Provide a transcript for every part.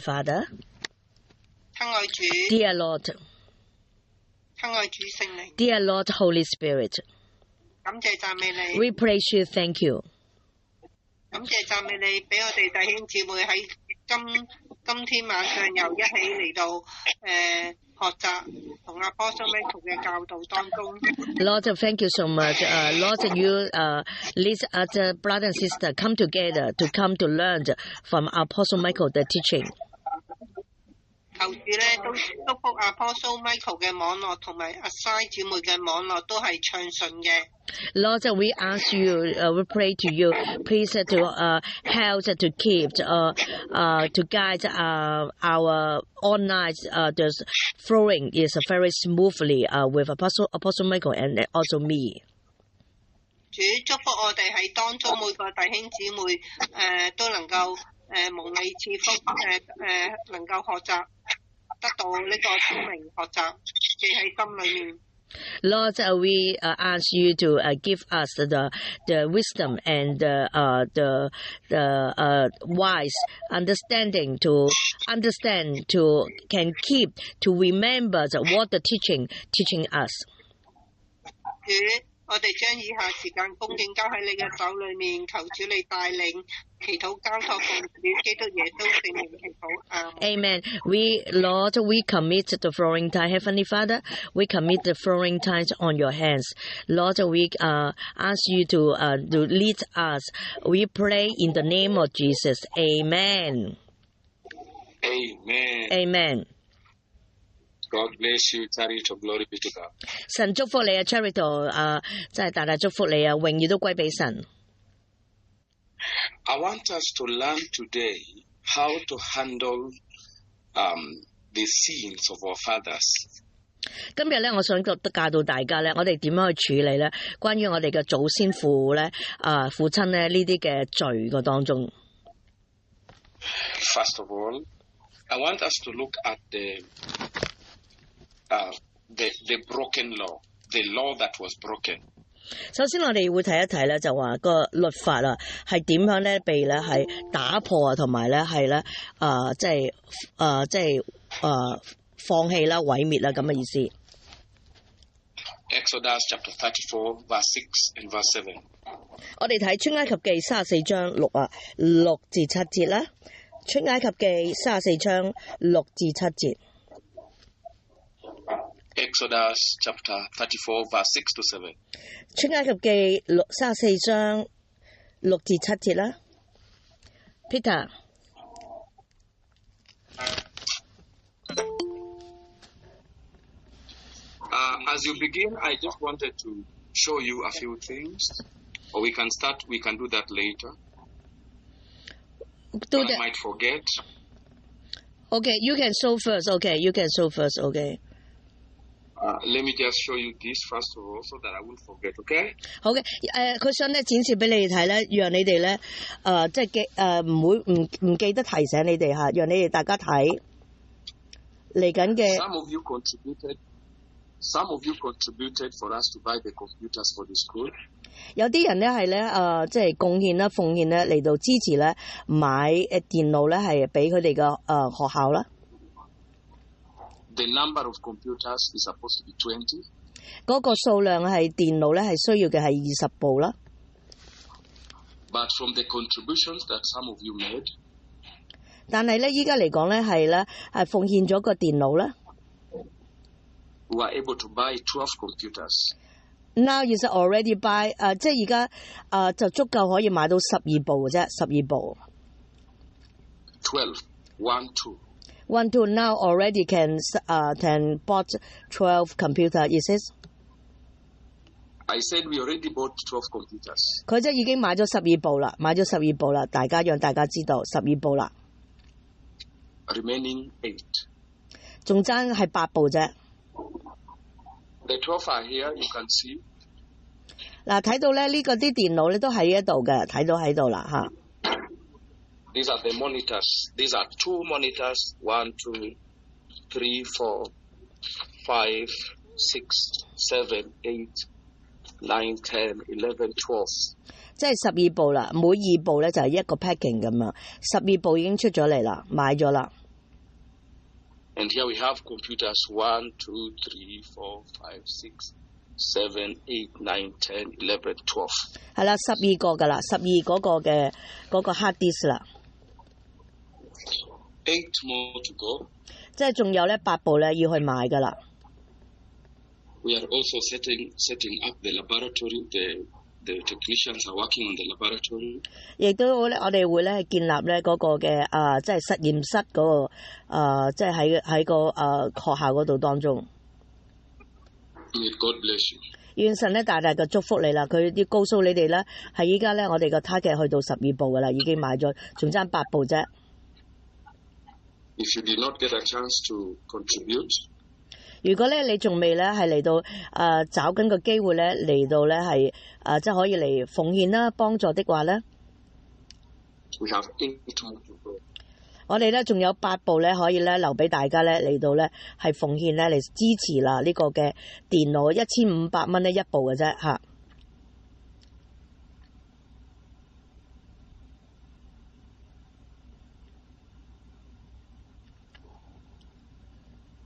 Father, 親愛主， dear Lord, 親愛主聖靈， dear Lord, Holy Spirit, 感謝讚美你， we praise you, thank you. 感謝讚美你，俾我哋弟兄姊妹喺今天晚上又一起嚟到學習同阿 Apostle Michael 嘅教導當中。 Lord, thank you so much. Lord, you lead us, brother and sister, come together to learn from Apostle Michael the teaching. 求主咧都祝福阿 Apostle Michael 嘅網絡同埋阿 Sai 姊妹嘅網絡都係暢順嘅。 Lord, we ask you, we pray to you, please to help to keep, to guide our online the flowing is very smoothly with Apostle Michael and also me. 主祝福我哋喺當中每個弟兄姊妹都能夠蒙你賜福能夠學習得到呢個聰明學習記喺心裏面。 Lord, we ask you to give us the wisdom and the wise understanding to understand, to can keep, to remember what the teaching us. 主，我哋將以下時間恭敬交喺你嘅手裏面，求主你帶領，祈禱交託奉主基督耶穌聖名祈禱。Amen. Lord, we commit the flowing time, Heavenly Father. We commit the flowing times on your hands. Lord, we ask you to lead us. We pray in the name of Jesus. Amen. Amen. Amen. God bless you, Charity. Glory be to God. 神祝福你啊 ，Charity 真係大大祝福你啊，榮耀都歸俾神。 I want us to learn today how to handle the sins of our fathers. 今日咧，我想教到大家咧，我哋點樣去處理咧？關於我哋嘅祖先父咧，父親咧呢啲嘅罪嘅當中。 First of all, I want us to look at the broken law, the law that was broken. 首先，我哋會睇一睇咧，就話個律法啊，係點樣咧被咧係打破啊，同埋咧係咧放棄啦、毀滅啦咁嘅意思。 Exodus chapter 34, verse 6 and verse 7. 我哋睇出埃及記34章6至7節啦。出埃及記34章6至7節。 Exodus chapter 34, verse 6 to 7. 出埃及記34章6至7節啦。Peter。 As you begin, I just wanted to show you a few things, or we can do that later. I might forget. Okay, you can show first. Okay, you can show first. Okay. Let me just show you this first of all, so that I won't forget. Okay? 好嘅，佢想咧展示俾你哋睇咧，讓你哋咧，即係唔會唔記得提醒你哋嚇，讓你哋大家睇嚟緊嘅。Some of you contributed for us to buy the computers for the school. 有啲人咧係咧即係貢獻啦、奉獻咧嚟到支持咧買電腦咧係俾佢哋嘅學校啦。The number of computers is supposed to be 20. 嗰個數量係電腦咧係需要嘅係20部啦。But from the contributions that some of you made, 但係咧依家嚟講咧係咧係奉獻咗個電腦啦。We were able to buy 12 computers. Now is already buy 即係而家就足夠可以買到12部嘅啫，12部。12, 1, 2. 1, 2 now already can bought 12 computer, is it? I said we already bought 12 computers. 佢即係已經買咗12部啦，買咗12部啦，讓大家知道12部啦。Remaining 8. 仲爭係8部啫。The 12 are here, you can see. 嗱，睇到咧呢個啲電腦咧都喺一度嘅，睇到喺度啦嚇。These are the monitors. These are 2 monitors. 1, 2, 3, 4, 5, 6, 7, 8, 9, 10, 11, 12. 即係12部啦，每2部咧就係一個 packing 咁啊，12部已經出咗嚟啦，買咗啦。And here we have computers 1, 2, 3, 4, 5, 6, 7, 8, 9, 10, 11, 12。係啦，12個㗎啦，12嗰個嘅嗰個 hard disk 啦。8 more to go。即係仲有咧8部咧要去買㗎啦。We are also setting up the laboratory. The technicians are working on the laboratory. 亦都咧，我哋會咧建立咧嗰個嘅即係實驗室嗰個即係喺個學校嗰度當中。May God bless you. 願神咧大大嘅祝福你啦！佢要告訴你哋咧，係依家咧我哋個 target 去到12部㗎啦，已經買咗，仲爭8部啫。If you did not get a chance to contribute， 如果咧你仲未咧係嚟到找緊個機會咧嚟到咧係即係可以嚟奉獻啦幫助的話咧， we have 8 more to go。我哋咧仲有8部咧可以咧留俾大家咧嚟到咧係奉獻咧嚟支持啦呢個嘅電腦1500蚊咧一部嘅啫嚇。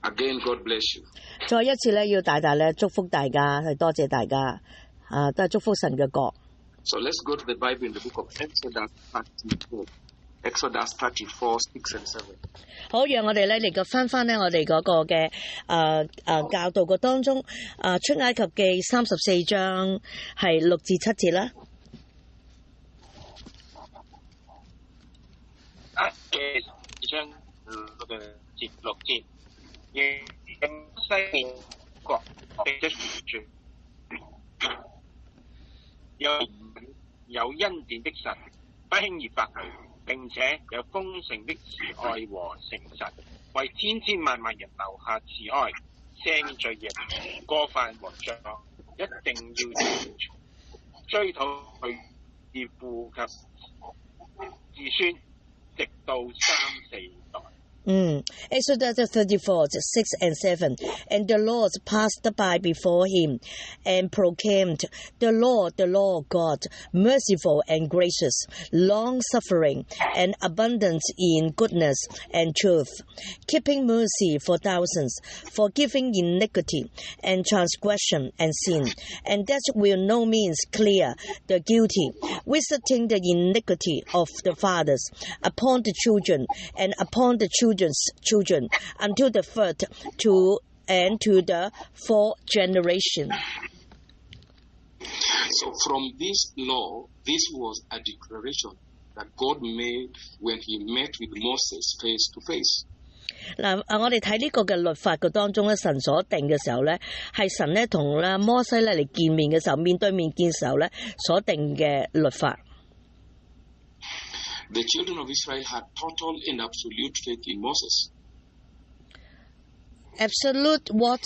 Again, God bless you。再一次咧要大大咧祝福大家，係多謝大家都係祝福神嘅國。So let's go to the Bible in the book of Exodus 34. Exodus 34, 6 and 7。好，讓我哋咧嚟個翻咧我哋嗰個嘅教導嘅當中出埃及記34章係6至7節啦。2章6節，應西面國地的傳，有恩典的神，不輕易發怒，並且有豐盛的慈愛和誠實，為千千萬萬人留下慈愛，赦免罪孽、過犯和罪惡，一定要追討佢而父及子孫，直到3、4代。Exodus 34, 6 and 7. And the Lord passed by before him and proclaimed, the Lord God, merciful and gracious, long-suffering and abundant in goodness and truth, keeping mercy for thousands, forgiving iniquity and transgression and sin, and that will no means clear the guilty, visiting the iniquity of the fathers upon the children and upon the children's children until the third and to the fourth generation. So from this law, this was a declaration that God made when he met with Moses face to face. 嗱，我哋睇呢個嘅律法嘅當中咧，神所定嘅時候咧，係神咧同咧摩西咧嚟見面嘅時候，面對面見嘅時候咧所定嘅律法。The children of Israel had total and absolute faith in Moses. Absolute what?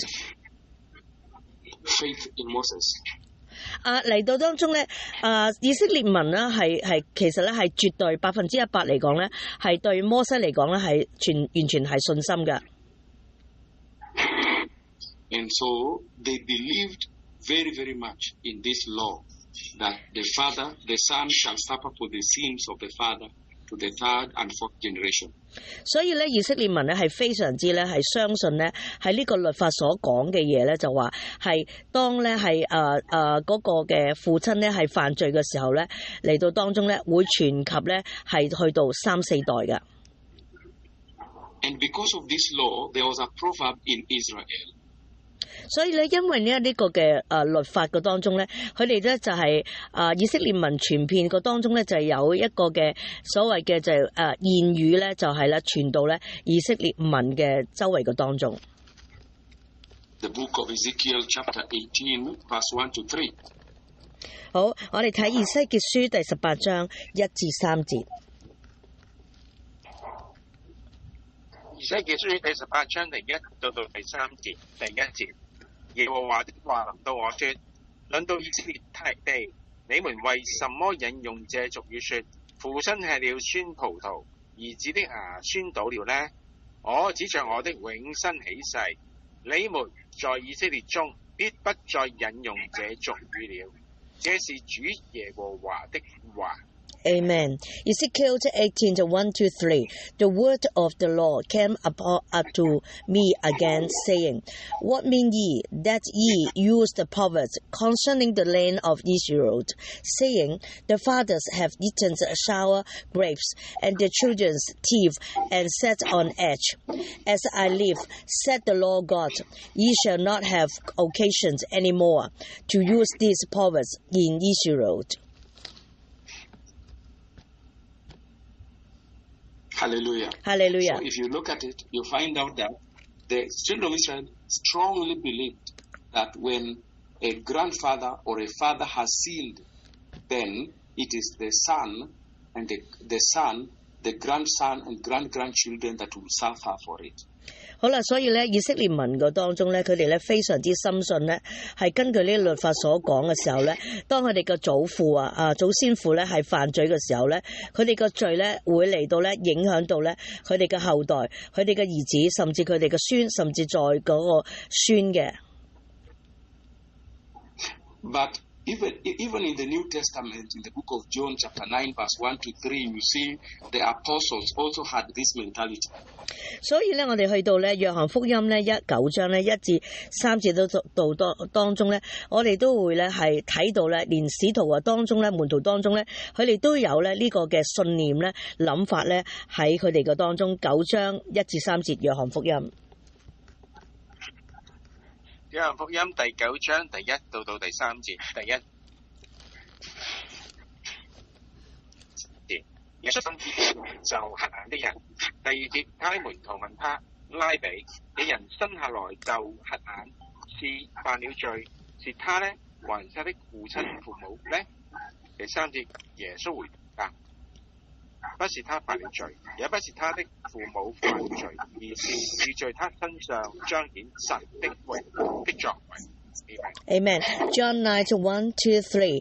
Faith in Moses. 嚟到當中咧，以色列民咧係其實咧係絕對100%嚟講咧，係對摩西嚟講咧係完全係信心嘅。And so they believed very, very much in this law that the son shall suffer for the sins of the father to the third and fourth generation. 所以咧，以色列民咧係非常之咧係相信咧喺呢個律法所講嘅嘢咧，就話係當咧係嗰個嘅父親咧係犯罪嘅時候咧，嚟到當中咧會傳及咧係去到3、4代嘅。And because of this law, there was a proverb in Israel. 所以咧，因為呢個嘅律法嘅當中咧，佢哋咧就係以色列民傳遍個當中咧，就係有一個嘅所謂嘅就諺語咧，就係咧傳到咧以色列民嘅周圍嘅當中。The book of Ezekiel, chapter 18, verse 1 to 3. 好，我哋睇以西結書第18章1至3節。以西結書第18章第1到第3節，第1節，耶和華的話臨到我說：論到以色列地，你們為什麼引用這俗語說：父親吃了酸葡萄，兒子的牙酸倒了呢？我指着我的永生起誓，你們在以色列中必不再引用這俗語了。這是主耶和華的話。Amen. Ezekiel 18:1-3. The word of the Lord came up to me again, saying, What mean ye that ye use the proverbs concerning the land of Israel, saying, The fathers have eaten sour grapes, and the children's teeth and sat on edge. As I live, said the Lord God, ye shall not have occasions any more to use these proverbs in Israel. Hallelujah. Hallelujah. So if you look at it, you find out that the children of Israel strongly believed that when a grandfather or a father has sinned, then it is the son and the grandson and grandchildren that will suffer for it. 好啦，所以咧，以色列民個當中咧，佢哋咧非常之深信咧，係根據呢個律法所講嘅時候咧，當佢哋嘅祖先父咧係犯罪嘅時候咧，佢哋個罪咧會嚟到咧影響到咧佢哋嘅後代、佢哋嘅兒子，甚至佢哋嘅孫，甚至在嗰個孫嘅。But even in the New Testament, in the book of John chapter 9 verse 1-3, you see the apostles also had this mentality. 所以咧，我哋去到咧約翰福音咧9章咧1至3節都當中咧，我哋都會咧係睇到咧，連使徒當中咧門徒當中咧，佢哋都有咧呢個嘅信念咧諗法咧喺佢哋嘅當中9章1至3節約翰福音。約翰福音第9章第1到第3節，第1。耶穌分別就瞎眼的人。第2節，他的門徒問他，拉比，你人生下來就瞎眼，是犯了罪，是他呢，還是他的父親父母呢？第3節，耶穌回答，不是他犯了罪，也不是他的父母犯了罪，而是在他身上彰顯神的榮耀的作為。Amen. John 9:1-3.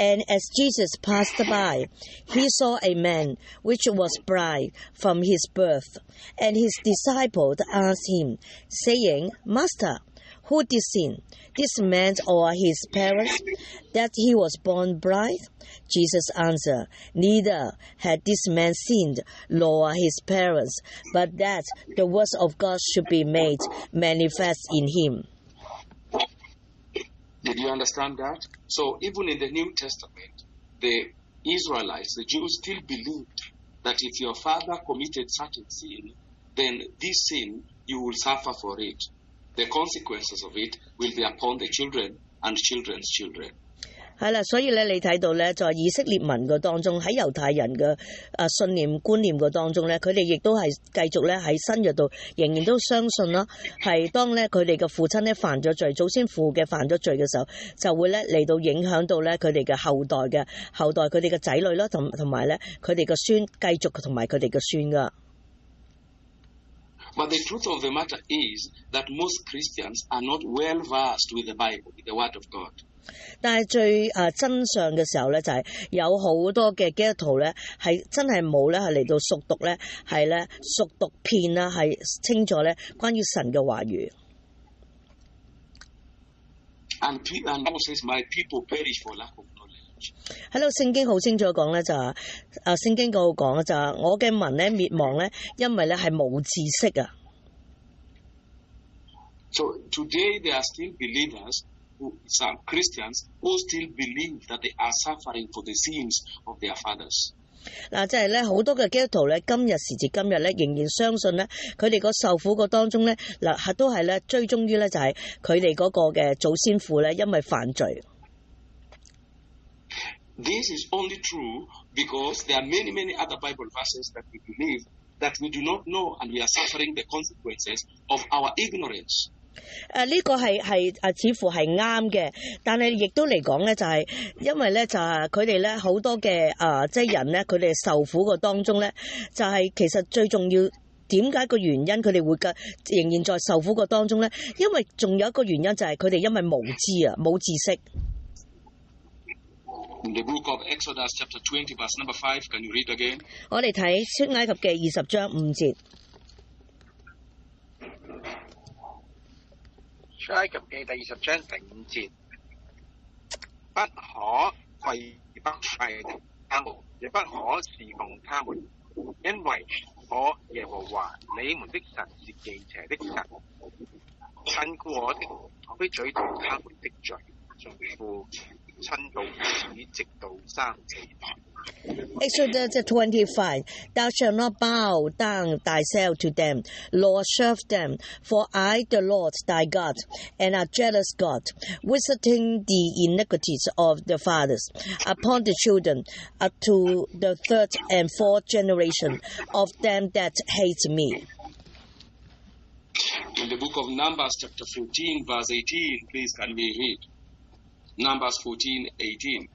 And as Jesus passed by, he saw a man which was blind from his birth. And his disciples asked him, saying, Master, who did sin, this man or his parents, that he was born blind? Jesus answered, Neither had this man sinned, nor his parents, but that the works of God should be made manifest in him. Did you understand that? So even in the New Testament, the Israelites, the Jews still believed that if your father committed certain sin, then this sin, you will suffer for it. The consequences of it will be upon the children and children's children. 係啦，所以咧，你睇到咧，在以色列民嘅當中，喺猶太人嘅信念觀念嘅當中咧，佢哋亦都係繼續咧喺新約度仍然都相信啦，係當咧佢哋嘅父親咧犯咗罪，祖先父嘅犯咗罪嘅時候，就會咧嚟到影響到咧佢哋嘅後代，佢哋嘅仔女啦，同埋咧佢哋嘅孫繼續同埋佢哋嘅孫噶。But the truth of the matter is that most Christians are not well versed with the Bible, with the Word of God. 但係最真相嘅時候咧，就係有好多嘅基督徒咧，係真係冇咧，係嚟到熟讀咧，係咧熟讀遍啦，係清楚咧關於神嘅話語。And Bible says, "My people perish for lack of knowledge." 喺度聖經好清楚講咧，就係聖經嗰度講就係我嘅民咧滅亡咧，因為咧係冇知識啊。So today there are still believers. Some Christians who still believe that they are suffering for the sins of their fathers. 嗱，即係咧好多嘅基督徒咧，今日時至今日咧，仍然相信咧，佢哋個受苦個當中咧，嗱都係咧追蹤於咧就係佢哋嗰個嘅祖先父咧，因為犯罪。This is only true because there are many other Bible verses that we believe that we do not know and we are suffering the consequences of our ignorance. 呢個係似乎係啱嘅，但係亦都嚟講咧，就係因為咧就係佢哋咧好多嘅即係人咧，佢哋受苦個當中咧，就係其實最重要點解個原因佢哋會仍然在受苦個當中咧？因為仲有一個原因就係佢哋因為無知啊，冇知識。In the book of Exodus chapter 20 verse number 5, can you read again? 我哋睇出埃及記20章5節。出埃及記第20章第5節，不可廢不拜他們，也不可侍奉他們，因為我耶和華你們的神是忌邪的神。親故我的，我必追討他們的罪，從父親到子，直到三四代。Exodus 25. Thou shalt not bow down thyself to them, nor serve them, for I, the Lord thy God, am a jealous God, visiting the iniquities of the fathers upon the children, to the third and fourth generation of them that hate me. In the book of Numbers, chapter 14, verse 18, please can we read? Numbers 14:18.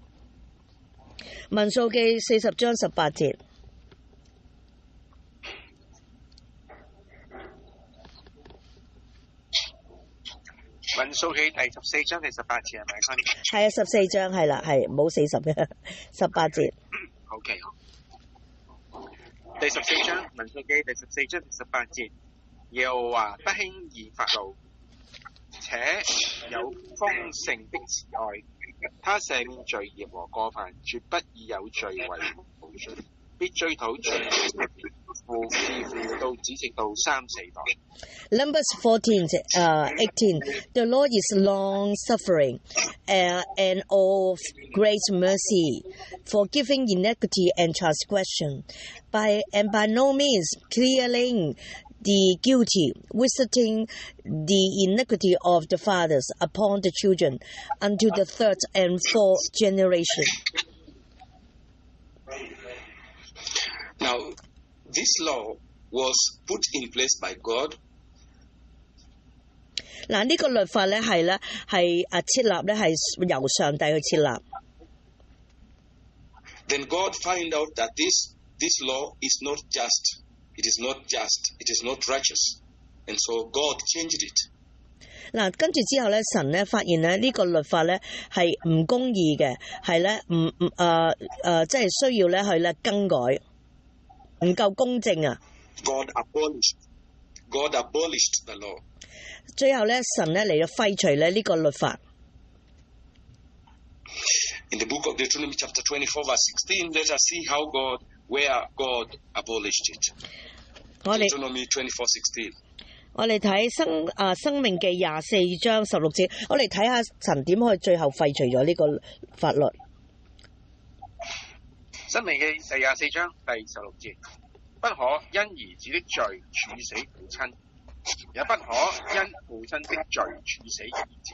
民數記40章18節。民數記第14章第18節係咪 Connie？ 係啊，14章係啦，係冇40嘅18節。OK， 第14章民數記第14章第18節，耶和華不輕易發怒，且有豐盛的慈愛。他赦免罪孽和過犯，絕不以有罪為無罪，必追討罪孽，父到子直到三四代。Numbers 14:18. The Lord is long suffering and of great mercy, forgiving iniquity and transgression, by no means clearing the guilty, visiting the iniquity of the fathers upon the children unto the third and fourth generation. Now, this law was put in place by God. 嗱，呢個律法咧係設立咧係由上帝去設立。Then God find out that this law is not just. It is not just. It is not righteous. And so God changed it. 嗱，跟住之後咧，神咧發現咧呢個律法咧係唔公義嘅，係咧即係需要咧去咧更改，唔夠公正啊。God abolished the law. 最後咧，神咧嚟到廢除咧呢個律法。In the book of Deuteronomy chapter 24 verse 16, let us see where God abolished it. Deuteronomy 24:16. 我哋睇生命記24章16節，我哋睇下神點去最後廢除咗呢個法律。生命記第24章第16節，不可因兒子的罪處死父親，也不可因父親的罪處死兒子，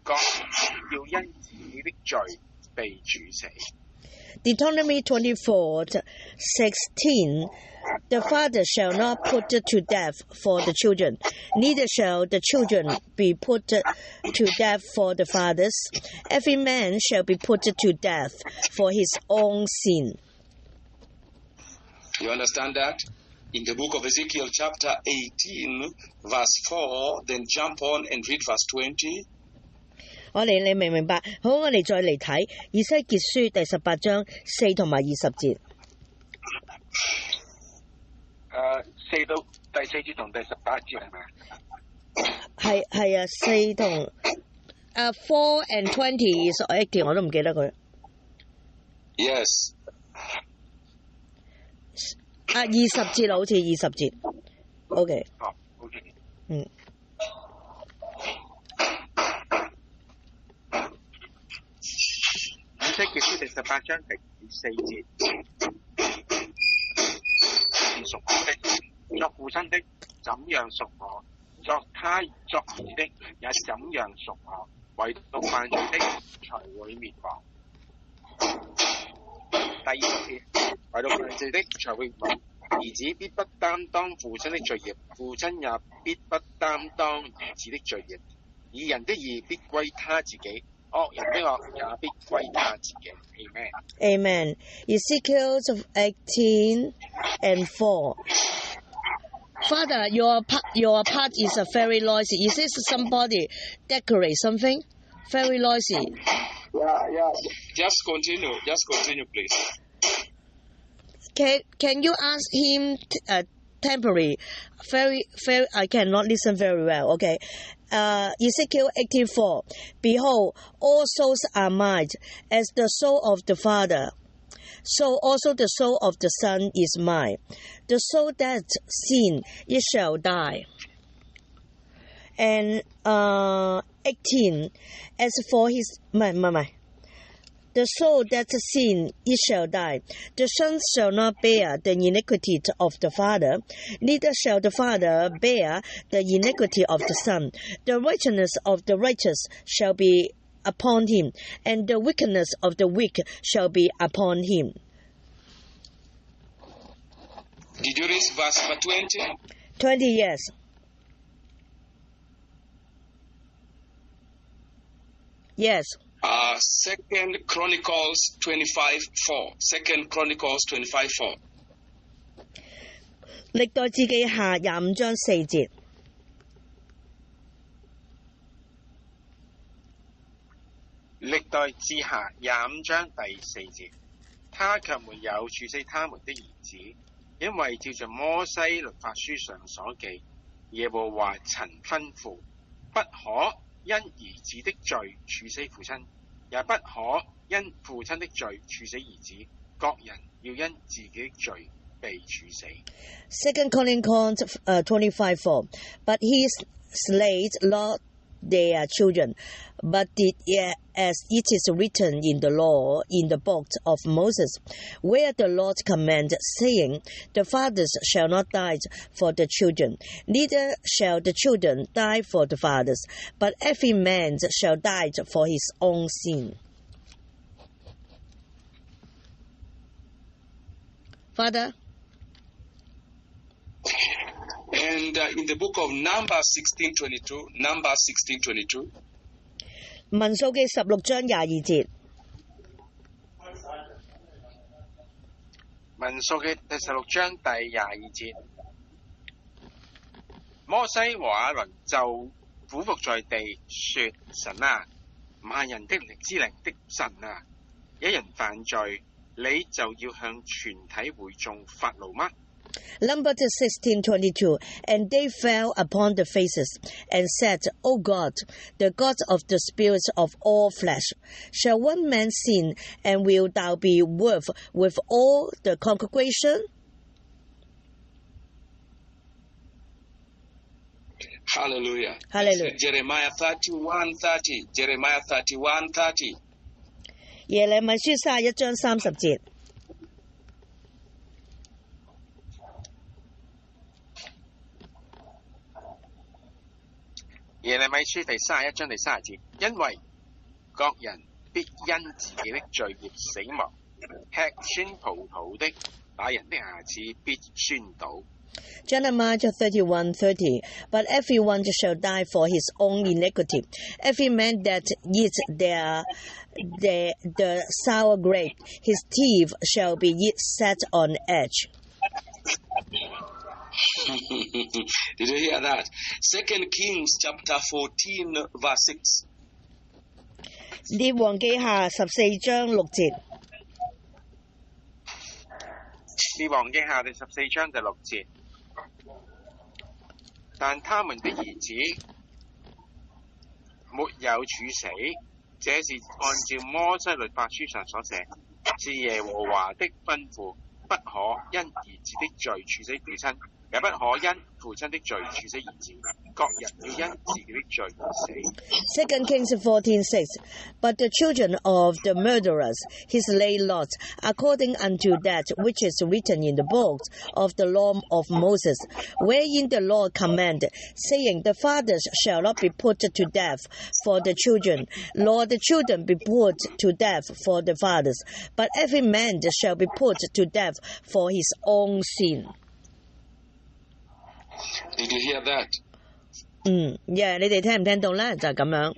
各要因自己的罪被處死。Deuteronomy 24:16. The father shall not put to death for the children, neither shall the children be put to death for the fathers. Every man shall be put to death for his own sin. You understand that? In the book of Ezekiel chapter 18 verse 4, then jump on and read verse 20. 你明唔明白？好，我哋再嚟睇以西結書第18章4同埋20節。4到第4節同第18節係咪？係啊，4同4 and 20 is 18，我都唔記得佢。Yes. 20節好似20節。OK。OK。以西結書第18章第4節，屬我的，作父親的怎樣屬我，作他作兒子的也怎樣屬我，唯獨犯罪的才會滅亡。第20節，唯獨犯罪的才會滅亡。兒子必不擔當父親的罪孽，父親也必不擔當兒子的罪孽。義人的義必歸他自己，惡人的惡也必歸他自己。Amen. Ezekiel 18:4. Father, your part is very noisy. Is this somebody decorate something? Very noisy. Yeah. Just continue, please. Can you ask him temporary? Very. I cannot listen very well. Okay. Ezekiel 84, Behold, all souls are mine, as the soul of the Father. So also the soul of the Son is mine. The soul that sin, it shall die. And 18, as for his... The soul that sin, it shall die. The Son shall not bear the iniquity of the Father, neither shall the Father bear the iniquity of the Son. The righteousness of the righteous shall be upon him, and the wickedness of the wicked shall be upon him. Did you read verse 20? 20 years. Yes. Second Chronicles 25:4. Second Chronicles 25:4. 歷代志記下25章4節。歷代志下25章第4節，他卻沒有處死他們的兒子，因為照着摩西律法書上所記，耶和華曾吩咐，不可因兒子的罪處死父親，也不可因父親的罪處死兒子，各人要因自己的罪被處死。Second Chronicles 25:4. But he slayed not their children, but did as it is written in the law in the book of Moses, where the Lord commanded, saying, The fathers shall not die for the children, neither shall the children die for the fathers, but every man shall die for his own sin. Father? And in the book of Numbers 16:22, 民數記16章22節。民數記第16章第22節，摩西和亞倫就俯伏在地說：神啊，萬人的之靈的神啊，一人犯罪，你就要向全體會眾發怒嗎？Numbers 16:22, and they fell upon their faces and said, O God, the God of the spirits of all flesh, shall one man sin, and will thou be wroth with all the congregation? Hallelujah. Hallelujah. Jeremiah 31:30. Jeremiah 31:30. 耶利米書31章30節。耶利米書第31章第30節，因為各人必因自己的罪孽死亡，吃酸葡萄的那人的牙齒必酸倒。Jeremiah 31:30. But everyone shall die for his own iniquity. Every man that eats the sour grape, his teeth shall be set on edge. Did you hear that? 2 Kings chapter 14 verse 6. 列王記下14章6節。列王記下第14章第6節，但他們的兒子沒有處死，這是按照摩西律法書上所寫，是耶和華的吩咐，不可因兒子的罪處死父親，也不可因父親的罪處死兒子，各人要因自己的罪死。2 Kings 14:6. But the children of the murderers he slay not, according unto that which is written in the book of the law of Moses, wherein the Lord commanded, saying, The fathers shall not be put to death for the children, nor the children be put to death for the fathers, but every man shall be put to death for his own sin. Did you hear that? 你哋聽唔聽到咧？就係咁樣。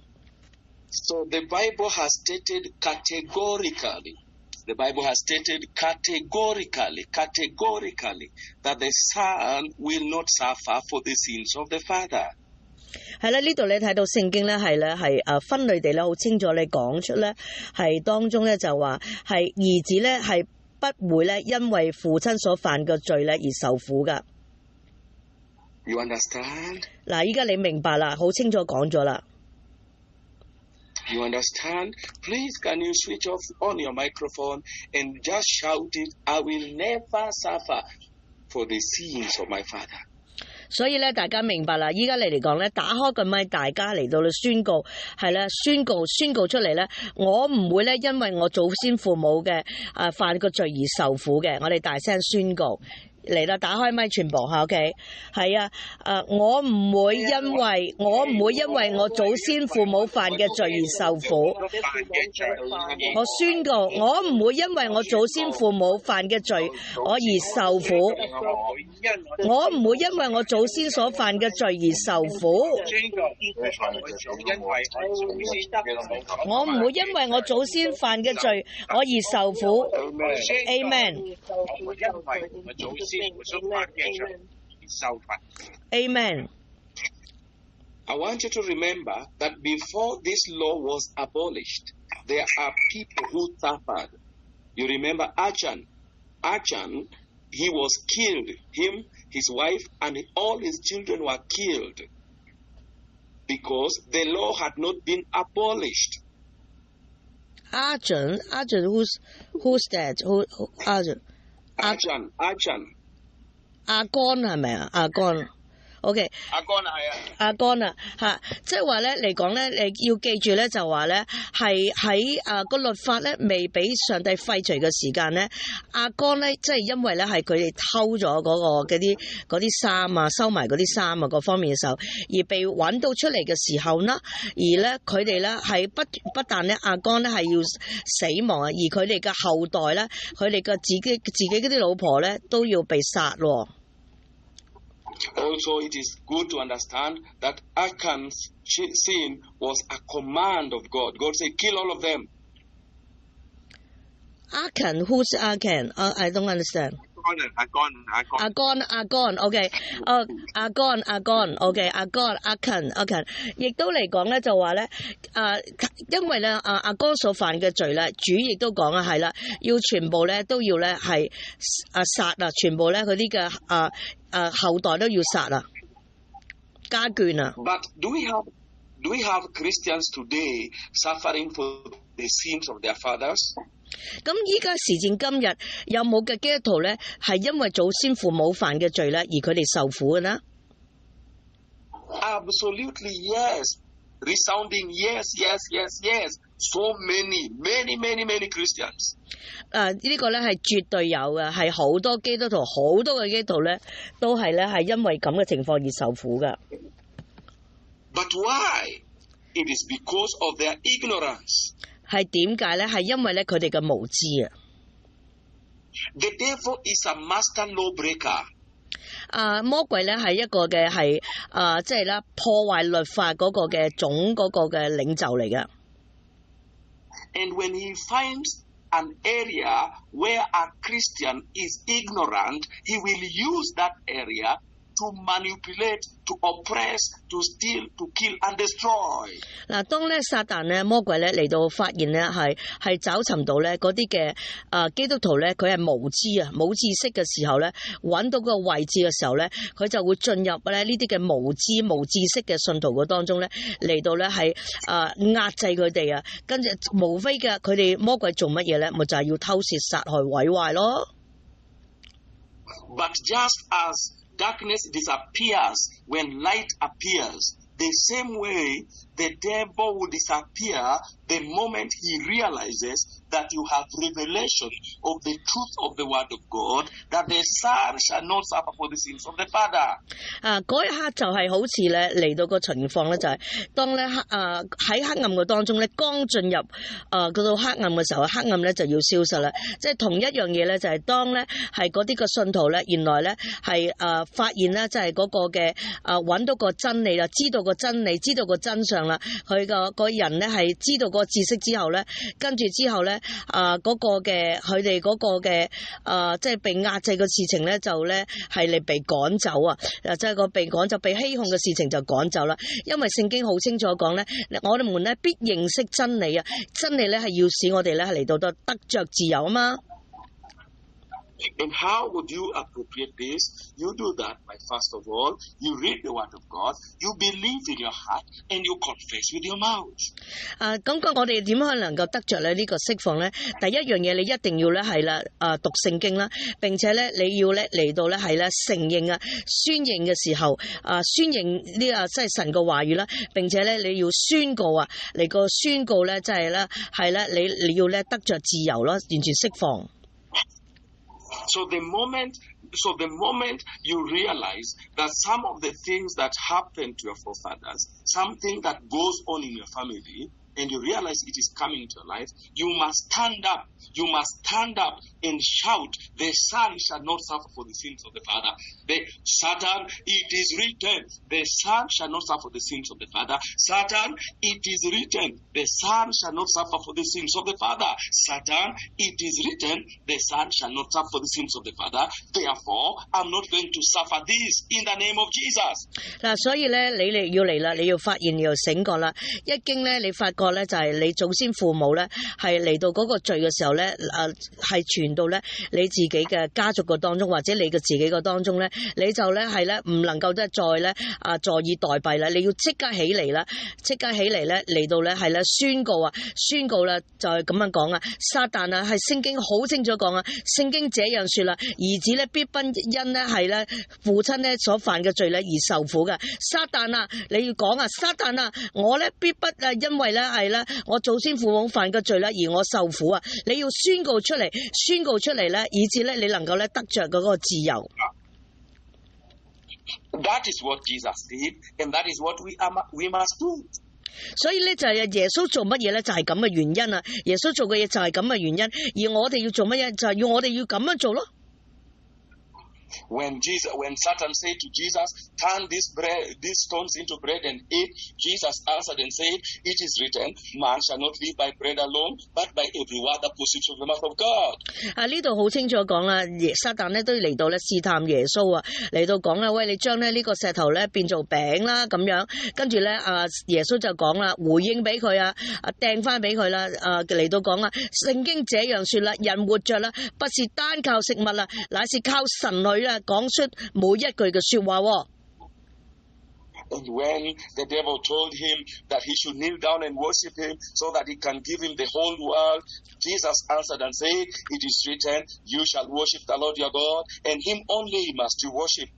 So the Bible has stated categorically that the Son will not suffer for the sins of the Father. 係啦，呢度你睇到聖經咧係分類地咧好清楚，你講出咧係當中咧就話係兒子咧係不會咧因為父親所犯嘅罪咧而受苦噶。You understand? 嗱，依家你明白啦，好清楚講咗啦。You understand? Please, can you switch off on your microphone and just shout it? I will never suffer for the sins of my father. 所以咧，大家明白啦。依家你嚟講咧，打開個咪，大家嚟到宣告，係啦，宣告出嚟咧，我唔會咧，因為我祖先父母嘅犯個罪而受苦嘅。我哋大聲宣告。嚟啦，打開咪全部嚇 ，OK， 係啊，我唔會因為我祖先父母犯嘅罪而受苦。我宣告，我唔會因為我祖先父母犯嘅罪我而受苦。我唔會因為我祖先所犯嘅罪而受苦。我唔會因為我祖先犯嘅罪我而受苦。Amen。Amen. I want you to remember that before this law was abolished, there are people who suffered. You remember Achan? Achan, he was killed. Him, his wife, and all his children were killed because the law had not been abolished. Achan, who's that? Who Achan? Achan. 阿干係咪啊？阿干 ，OK。阿干係啊。阿干啊，嚇，即係話咧嚟講咧，你要記住咧，就話咧係喺個律法咧未俾上帝廢除嘅時間咧，阿干咧即係因為咧係佢哋偷咗嗰啲衫啊，收埋嗰啲衫啊各方面嘅時候，而被揾到出嚟嘅時候啦，而咧佢哋咧係不但咧阿干咧係要死亡啊，而佢哋嘅後代咧，佢哋嘅自己嗰啲老婆咧都要被殺喎。Also, it is good to understand that Achan's sin was a command of God. God said, kill all of them. Achan, who's Achan? I don't understand. 阿干 ，OK， 阿干 ，OK， 阿干，亦都嚟講咧就話咧，因為咧阿干所犯嘅罪咧，主亦都講啊，係啦，要全部咧都要咧係殺啊，全部咧佢啲嘅後代都要殺啊，家眷啊。But do we have Christians today suffering for the sins of their fathers? 咁依家時至今日，有冇嘅基督徒咧係因為祖先父母犯嘅罪咧，而佢哋受苦嘅呢？ Absolutely yes, resounding yes. So many Christians. 呢個咧係絕對有嘅，係好多基督徒，好多嘅基督徒咧都係咧係因為咁嘅情況而受苦噶。But why? It is because of their ignorance. 係點解咧？係因為咧佢哋嘅無知啊。The devil is a master lawbreaker. 魔鬼咧係一個嘅係即係咧破壞律法嗰個嘅總嗰個嘅領袖嚟嘅。And when he finds an area where a Christian is ignorant, he will use that area to manipulate, to oppress, to steal, to kill and destroy. 嗱，當咧撒旦咧魔鬼咧嚟到發現咧係找尋到咧嗰啲嘅基督徒咧，佢係無知啊冇知識嘅時候咧，揾到個位置嘅時候咧，佢就會進入咧呢啲嘅無知無知識嘅信徒嘅當中咧，嚟到咧係壓制佢哋啊，跟住無非嘅佢哋魔鬼做乜嘢咧？咪就係要偷竊、殺害、毀壞咯。But just as darkness disappears when light appears, the same way the devil will disappear the moment he realizes that you have revelation of the truth of the word of God, that the son shall not suffer for the sins of the father. 嗰一刻就係好似咧嚟到個情況咧，就係當咧喺黑暗嘅當中咧，剛進入嗰度黑暗嘅時候，黑暗咧就要消失啦。即係同一樣嘢咧，就係當咧係嗰啲個信徒咧，原來咧係發現咧，即係嗰個嘅揾到個真理啦，知道個真理，知道個真相啦。佢個人咧係知道個知識之後咧，跟住之後咧嗰個嘅佢哋嗰個嘅即係被壓制嘅事情咧，就咧係嚟被趕走啊！即係個被趕走、被欺哄嘅事情就趕走啦。因為聖經好清楚講咧，我哋們咧必認識真理啊！真理咧係要使我哋咧係嚟到得着自由啊嘛。And how would you appropriate this? You do that by, first of all, you read the Word of God, you believe in your heart, and you confess with your mouth. 咁我哋點樣能夠得着咧呢個釋放咧？第一樣嘢你一定要咧係啦，讀聖經啦，並且咧你要咧嚟到咧係咧承認啊、宣認嘅時候宣認呢即係神嘅話語啦，並且咧你要宣告啊，嚟個宣告咧即係咧係咧你要咧得着自由咯，完全釋放。So the moment you realize that some of the things that happen to your forefathers, something that goes on in your family, and you realize it is coming to your life, you must stand up. You must stand up and shout, the son shall not suffer for the sins of the father. Satan, it is written, the son shall not suffer for the sins of the father. Satan, it is written, the son shall not suffer for the sins of the father. Satan, it is written, the son shall not suffer for the sins of the father. Therefore, I'm not going to suffer this in the name of Jesus. 嗱，所以咧，你哋要嚟啦，你要發現要醒覺啦。一經咧，你發覺咧就係你祖先父母咧係嚟到嗰個罪嘅時候咧，係傳到咧你自己嘅家族嘅當中，或者你嘅自己嘅當中咧，你就咧係咧唔能夠再咧坐以待斃啦，你要即刻起嚟啦，即刻起嚟咧嚟到咧係咧宣告啦，就係咁樣講啊！撒旦啊，係聖經好清楚講啊，聖經這樣說啦，兒子咧必不因咧係咧父親咧所犯嘅罪咧而受苦嘅。撒旦啊，你要講啊，撒旦啊，我咧必不因為咧係咧我祖先父母犯嘅罪咧而我受苦啊！你要宣告出嚟咧，以致咧你能夠咧得着嗰個自由。That is what Jesus did, and that is what we must do. 所以咧就係耶穌做乜嘢咧，就係咁嘅原因啊！耶穌做嘅嘢就係咁嘅原因，而我哋要做乜嘢，就係要我哋要咁樣做咯。When Satan said to Jesus, turn these stones into bread and eat, Jesus answered and said, it is written, man shall not live by bread alone, but by every word that proceeds from the mouth of God. 呢度好清楚講啦，撒旦咧都嚟到咧試探耶穌啊，嚟到講啦，喂，你將咧呢個石頭咧變做餅啦咁樣，跟住咧耶穌就講啦，回應俾佢啊，掟翻俾佢啦，嚟到講啦，聖經這樣說啦，人活着啦，不是單靠食物啦，乃是靠神去講出每一句嘅說話喎。And when the devil told him that he should kneel down and worship him so that he can give him the whole world, Jesus answered and said, it is written, you shall worship the Lord your God, and him only must you worship.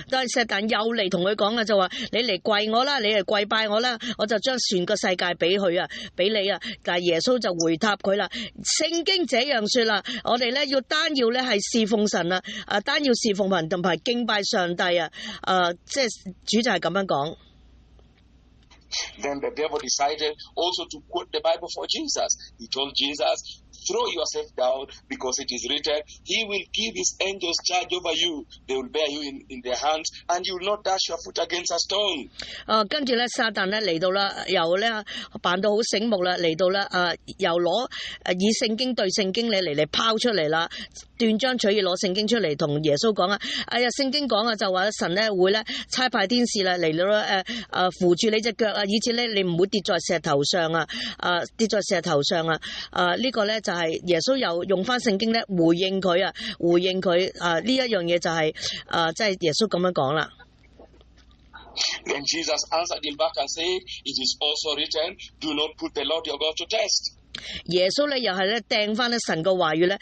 但係撒旦又嚟同佢講啊，就話你嚟跪我啦，你嚟跪拜我啦，我就將全個世界俾佢啊，俾你啊。但係耶穌就回答佢啦，聖經這樣說啦，我哋咧單要咧係侍奉神啊，單要侍奉神同埋敬拜上帝啊，即係主就係咁樣講。Then the devil decided also to quote the Bible for Jesus. He told Jesus, throw yourself down because it is written, he will give his angels charge over you. They will bear you in their hands and you will not dash your foot against a stone. 跟住咧，撒旦咧嚟到啦，又咧扮到好醒目啦，嚟到啦，又攞以聖經對聖經嚟拋出嚟啦，斷章取義攞聖經出嚟同耶穌講啊，哎呀，聖經講啊，就話神咧會咧差派天使啦嚟到啦，扶住你隻腳啊，以致咧你唔會跌在石頭上啊，跌在石頭上啊，呢個咧就係耶穌又用翻聖經咧回應佢啊，呢一樣嘢就係即係耶穌咁樣講啦。Then Jesus answered him back and said, it is also written, do not put the Lord your God to test. 耶穌咧又係咧掟翻咧神個話語咧。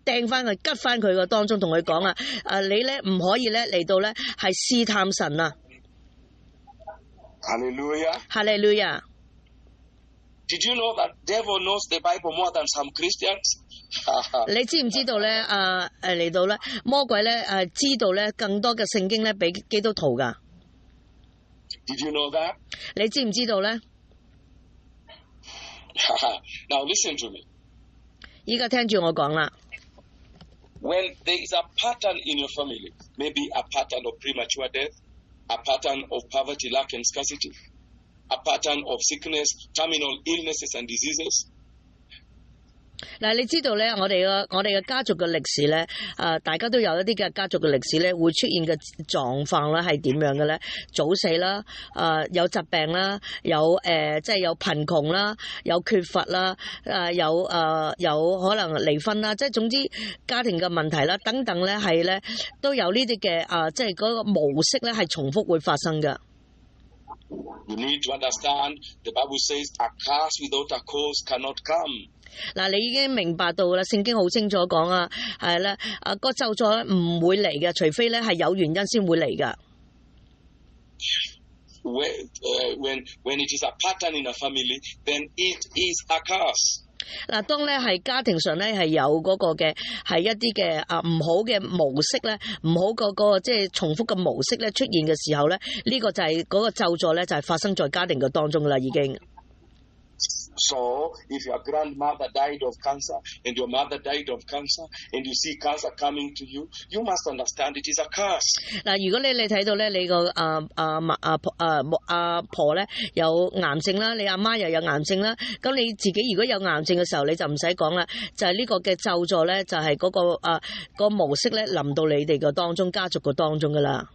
掟翻佢，吉翻佢個當中，同佢講啊！你咧唔可以咧嚟到咧係試探神啊！哈利路亞！哈利路亞！ Did you know that devil knows the Bible more than some Christians? 你知唔知道咧？嚟到咧魔鬼咧知道咧更多嘅聖經咧比基督徒噶。Did you know that? 你知唔知道咧 ？Now listen to me. 依家聽住我講啦。When there is a pattern in your family, maybe a pattern of premature death, a pattern of poverty, lack and scarcity, a pattern of sickness, terminal illnesses and diseases. 嗱，你知道咧，我哋嘅家族嘅歷史咧，大家都有一啲嘅家族嘅歷史咧，會出現嘅狀況咧係點樣嘅咧？早死啦，有疾病啦，有即係有貧窮啦，有缺乏啦，有可能離婚啦，即係總之家庭嘅問題啦，等等咧係咧都有呢啲嘅即係嗰個模式咧係重複會發生嘅。You need to understand the Bible says a curse without a cause cannot come. 嗱，你已經明白到啦，聖經好清楚講啊，係咧，個咒詛唔會嚟嘅，除非咧係有原因先會嚟噶。When it is a pattern in a family, then it is a curse. 嗱，當咧係家庭上咧係有嗰個嘅係一啲嘅唔好嘅模式咧，唔好嗰個即係重複嘅模式咧出現嘅時候咧，呢個就係嗰個咒詛咧就係發生在家庭嘅當中噶啦，已經。So, if your grandmother died of cancer and your mother died of cancer and you see cancer coming to you, you must understand it is a curse. 嗱，如果你睇到咧，你個阿婆咧有癌症啦，你阿媽又有癌症啦，咁你自己如果有癌症嘅時候，你就唔使講啦，就係呢個嘅咒詛咧，就係嗰個模式咧臨到你哋嘅當中，家族嘅當中噶啦。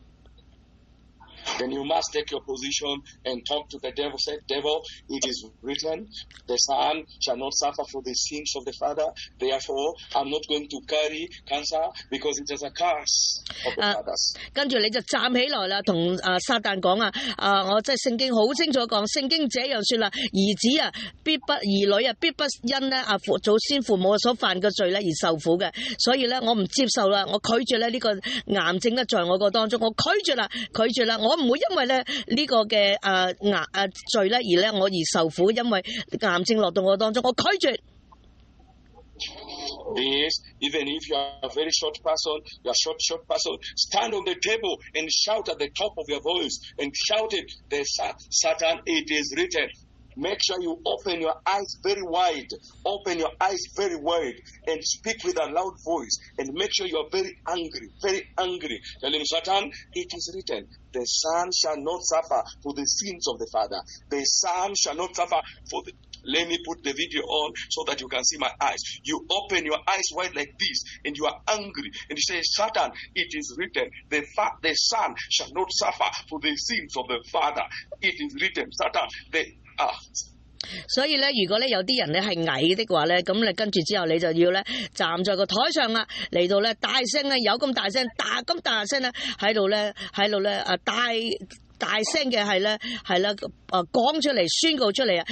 Then you must take your position and talk to the devil. Say, devil, it is written, the son shall not suffer for the sins of the father. Therefore, I'm not going to carry cancer because it is a curse of the fathers. 跟住你就站起來啦，同撒旦講我即係聖經好清楚講，聖經這樣說啦，兒女必不因咧祖先父母所犯嘅罪咧而受苦嘅，所以咧我唔接受啦，我拒絕咧呢個癌症咧在我個當中，我拒絕啦，我唔會因為咧呢個嘅罪咧而咧我而受苦，因為癌症落到我當中，我拒絕。This, even if you are a very short person, you are short person, stand on the table and shout at the top of your voice and shout it, the Satan, it is written. Make sure you open your eyes very wide and speak with a loud voice and make sure you are very angry. Tell him, Satan, it is written, the son shall not suffer for the sins of the father. The son shall not suffer for the... Let me put the video on so that you can see my eyes. You open your eyes wide like this and you are angry and you say, Satan, it is written, the son shall not suffer for the sins of the father. It is written, Satan,所以咧，如果咧有啲人咧係矮的話咧，咁你跟住之後你就要咧站在個台上啦，嚟到咧大聲咧有咁大聲，咁大聲咧喺度咧大聲嘅係啦，講出嚟宣告出嚟啊，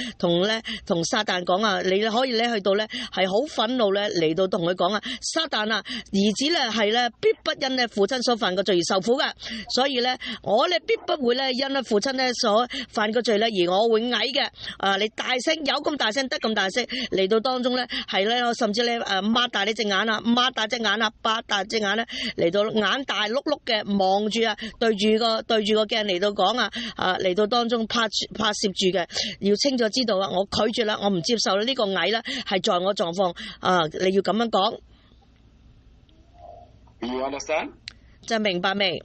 同撒旦講啊，你可以咧去到咧係好憤怒咧嚟到同佢講啊，撒旦啊，兒子咧係咧必不因咧父親所犯嘅罪而受苦噶，所以咧我咧必不會咧因咧父親咧所犯嘅罪咧而我會矮嘅，你大聲有咁大聲得咁大聲嚟到當中咧係咧，甚至咧擘大你隻眼啊，擘大隻眼啊，擘大隻眼咧嚟到眼大碌碌嘅望住啊，對住個鏡嚟到。講嚟到當中拍攝住嘅，要清楚知道啊！我拒絕啦，我唔接受啦，呢個矮啦係在我狀況你要咁樣講。You understand? 就明白未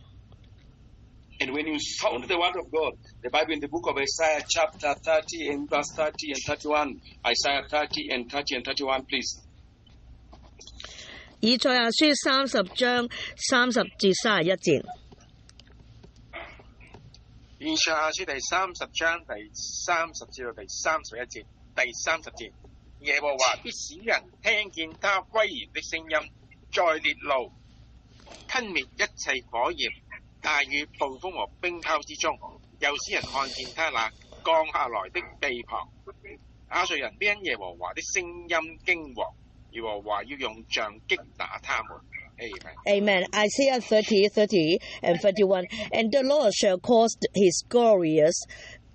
？And when you sound the word of God, the Bible in the book of Isaiah chapter 30 and verse 30 and 31, Isaiah 30 and 31, please. 以賽亞書30章30至31節。以賽亞書第30章第30至到第31節，第30節，耶和華必使人聽見他威嚴的聲音，在烈怒吞滅一切火焰、大雨、暴風和冰雹之中，又使人看見他那降下來的臂膀。亞述人必因耶和華的聲音驚惶，耶和華要用杖擊打他們。Amen. Isaiah 30 and 31. And the Lord shall cause his glorious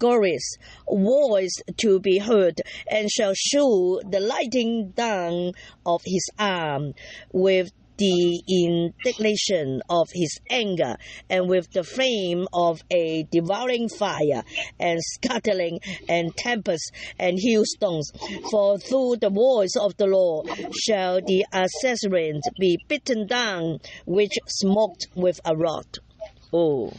voice to be heard, and shall show the lightning down of his arm with the indignation of his anger, and with the flame of a devouring fire, and scattering, and tempest, and hailstones. For through the voice of the Lord shall the Assyrians be beaten down, which smoked with a rod. Oh.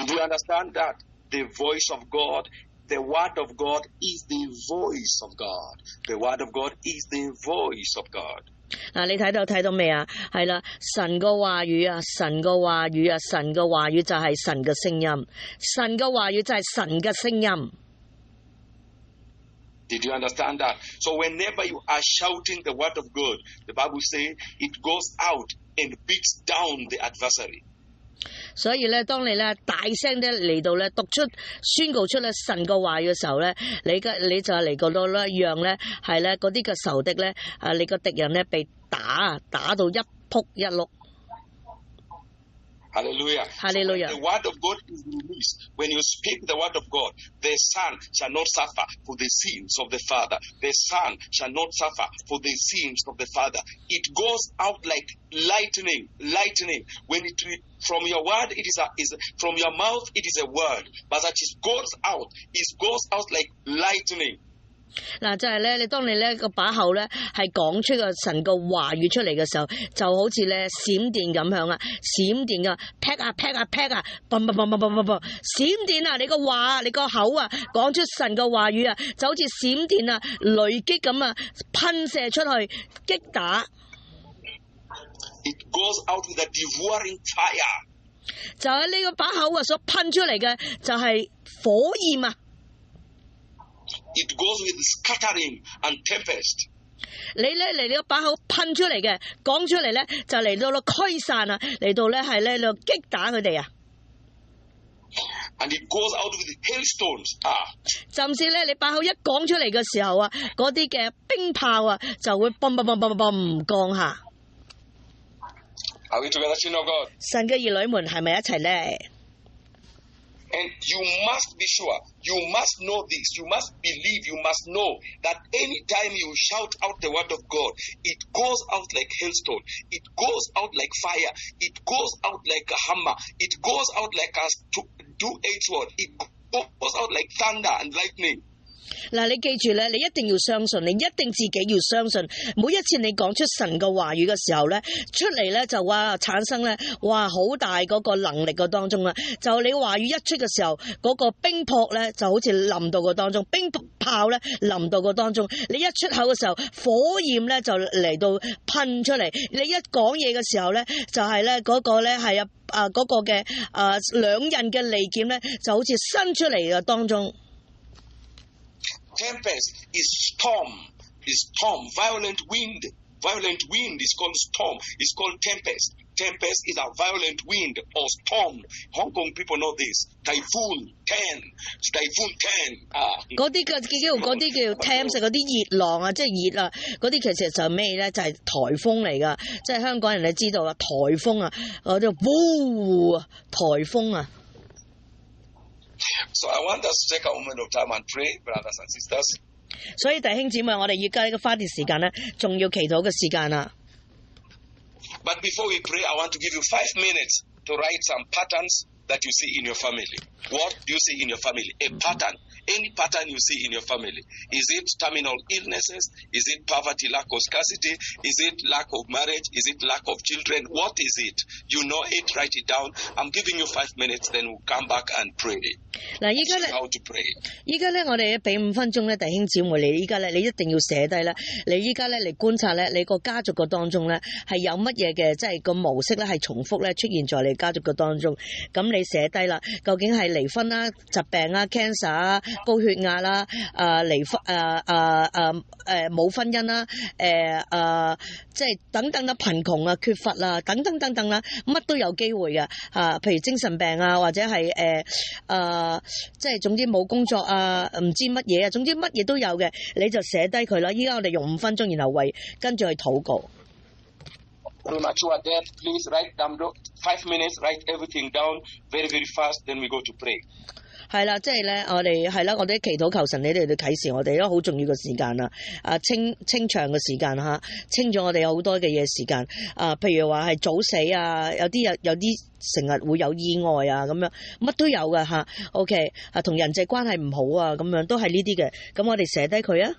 Do you understand that? The voice of God, The word of God is the voice of God. The word of God is the voice of God. 嗱，你睇到未啊？係啦，神個話語啊，神個話語啊，神個話語就係神嘅聲音，神嘅話語就係神嘅聲音。Did you understand that? So whenever you are shouting the word of God, the Bible says it goes out and beats down the adversary. 所以咧，當你咧大聲咧嚟到咧讀出宣告出咧神個話語嘅時候咧，你就嚟到咧讓咧係咧嗰啲嘅仇敵咧你個敵人咧被打到一仆一碌。Hallelujah. Hallelujah. So the word of God is released. When you speak the word of God, the son shall not suffer for the sins of the father. The son shall not suffer for the sins of the father. It goes out like lightning. When it from your word, it is from your mouth, it is a word, but that it goes out like lightning. 嗱，就係咧，你當你咧個把口咧係講出個神個話語出嚟嘅時候，就好似咧閃電咁響啊，閃電噶，劈啊，嘣，閃電啊！你個話，你個口啊，講出神個話語啊，就好似閃電啊，雷擊咁啊，噴射出去，擊打。It goes out with a devouring fire. 就係呢個把口啊，所噴出嚟嘅就係火焰啊。It goes with scattering and tempest. 你咧嚟個把口噴出嚟嘅，講出嚟咧就嚟到咯驅散啊，嚟到咧係咧嚟擊打佢哋啊。And it goes out with hailstones. 甚至咧，你把口一講出嚟嘅時候啊，嗰啲嘅冰炮啊就會嘣降下。Are we together, children of God? 神嘅兒女們係咪一齊咧？ And you must be sure, you must know this, you must believe, you must know that any time you shout out the word of God, it goes out like hailstone, it goes out like fire, it goes out like a hammer, it goes out like a two-edged sword, it goes out like thunder and lightning. 嗱，你記住咧，你一定要相信，你一定自己要相信。每一次你講出神嘅話語嘅時候咧，出嚟咧就產生咧好大嗰個能力個當中啦。就你話語一出嘅時候，嗰個冰雹咧就好似臨到個當中，冰炮咧臨到個當中。你一出口嘅時候，火焰咧就嚟到噴出嚟。你一講嘢嘅時候咧，就係咧嗰個咧係嗰個嘅兩刃嘅利劍咧，就好似伸出嚟嘅當中。Tempest is storm, violent wind. Violent wind is called storm. It's called tempest. Tempest is a violent wind or storm. Hong Kong people know this. Typhoon 10. 嗰啲叫 Thames 嗰啲熱浪啊，即係熱啊，嗰啲其實就咩咧？就係颱風嚟噶，即係香港人你知道啦，颱風啊，嗰啲颱風啊。So I want us to take a moment of time and pray, brothers and sisters. 所以弟兄姊妹，我哋要加呢個花啲時間咧，仲要祈禱嘅時間啦。But before we pray, I want to give you 5 minutes to write some patterns that you see in your family. What do you see in your family? A pattern. Any pattern you see in your family. Is it terminal illnesses? Is it poverty, lack of scarcity? Is it lack of marriage? Is it lack of children? What is it? You know it, write it down. I'm giving you 5 minutes, then we'll come back and pray. 嗱，依家咧， how to pray. 依家咧，我哋俾5分鐘咧，弟兄姊妹，你依家咧，你一定要寫低咧，你依家咧嚟觀察咧，你個家族個當中咧係有乜嘢嘅，即係個模式咧係重複咧出現在你家族個當中。咁你寫低啦，究竟係離婚啦、疾病啦、cancer 啊、高血壓啦、離婚冇婚姻啦、即係等等啦、貧窮啊、缺乏啊、等等啦，乜都有機會嘅譬如精神病啊，或者係即係總之冇工作啊，唔知乜嘢啊，總之乜嘢都有嘅，你就寫低佢啦。依家我哋用5分鐘，然後跟住去禱告。Premature death, please write them 5 minutes, write everything down very, very fast, then we go to pray. 係啦，即係咧，我哋祈禱求神，你哋啟示我哋咯，好重要嘅時間啦。清場嘅時間嚇，清咗我哋有好多嘅嘢時間。譬如話係早死啊，有啲成日會有意外啊，咁樣乜都有㗎嚇。OK，同人際關係唔好啊，咁樣都係呢啲嘅。咁我哋寫低佢啊。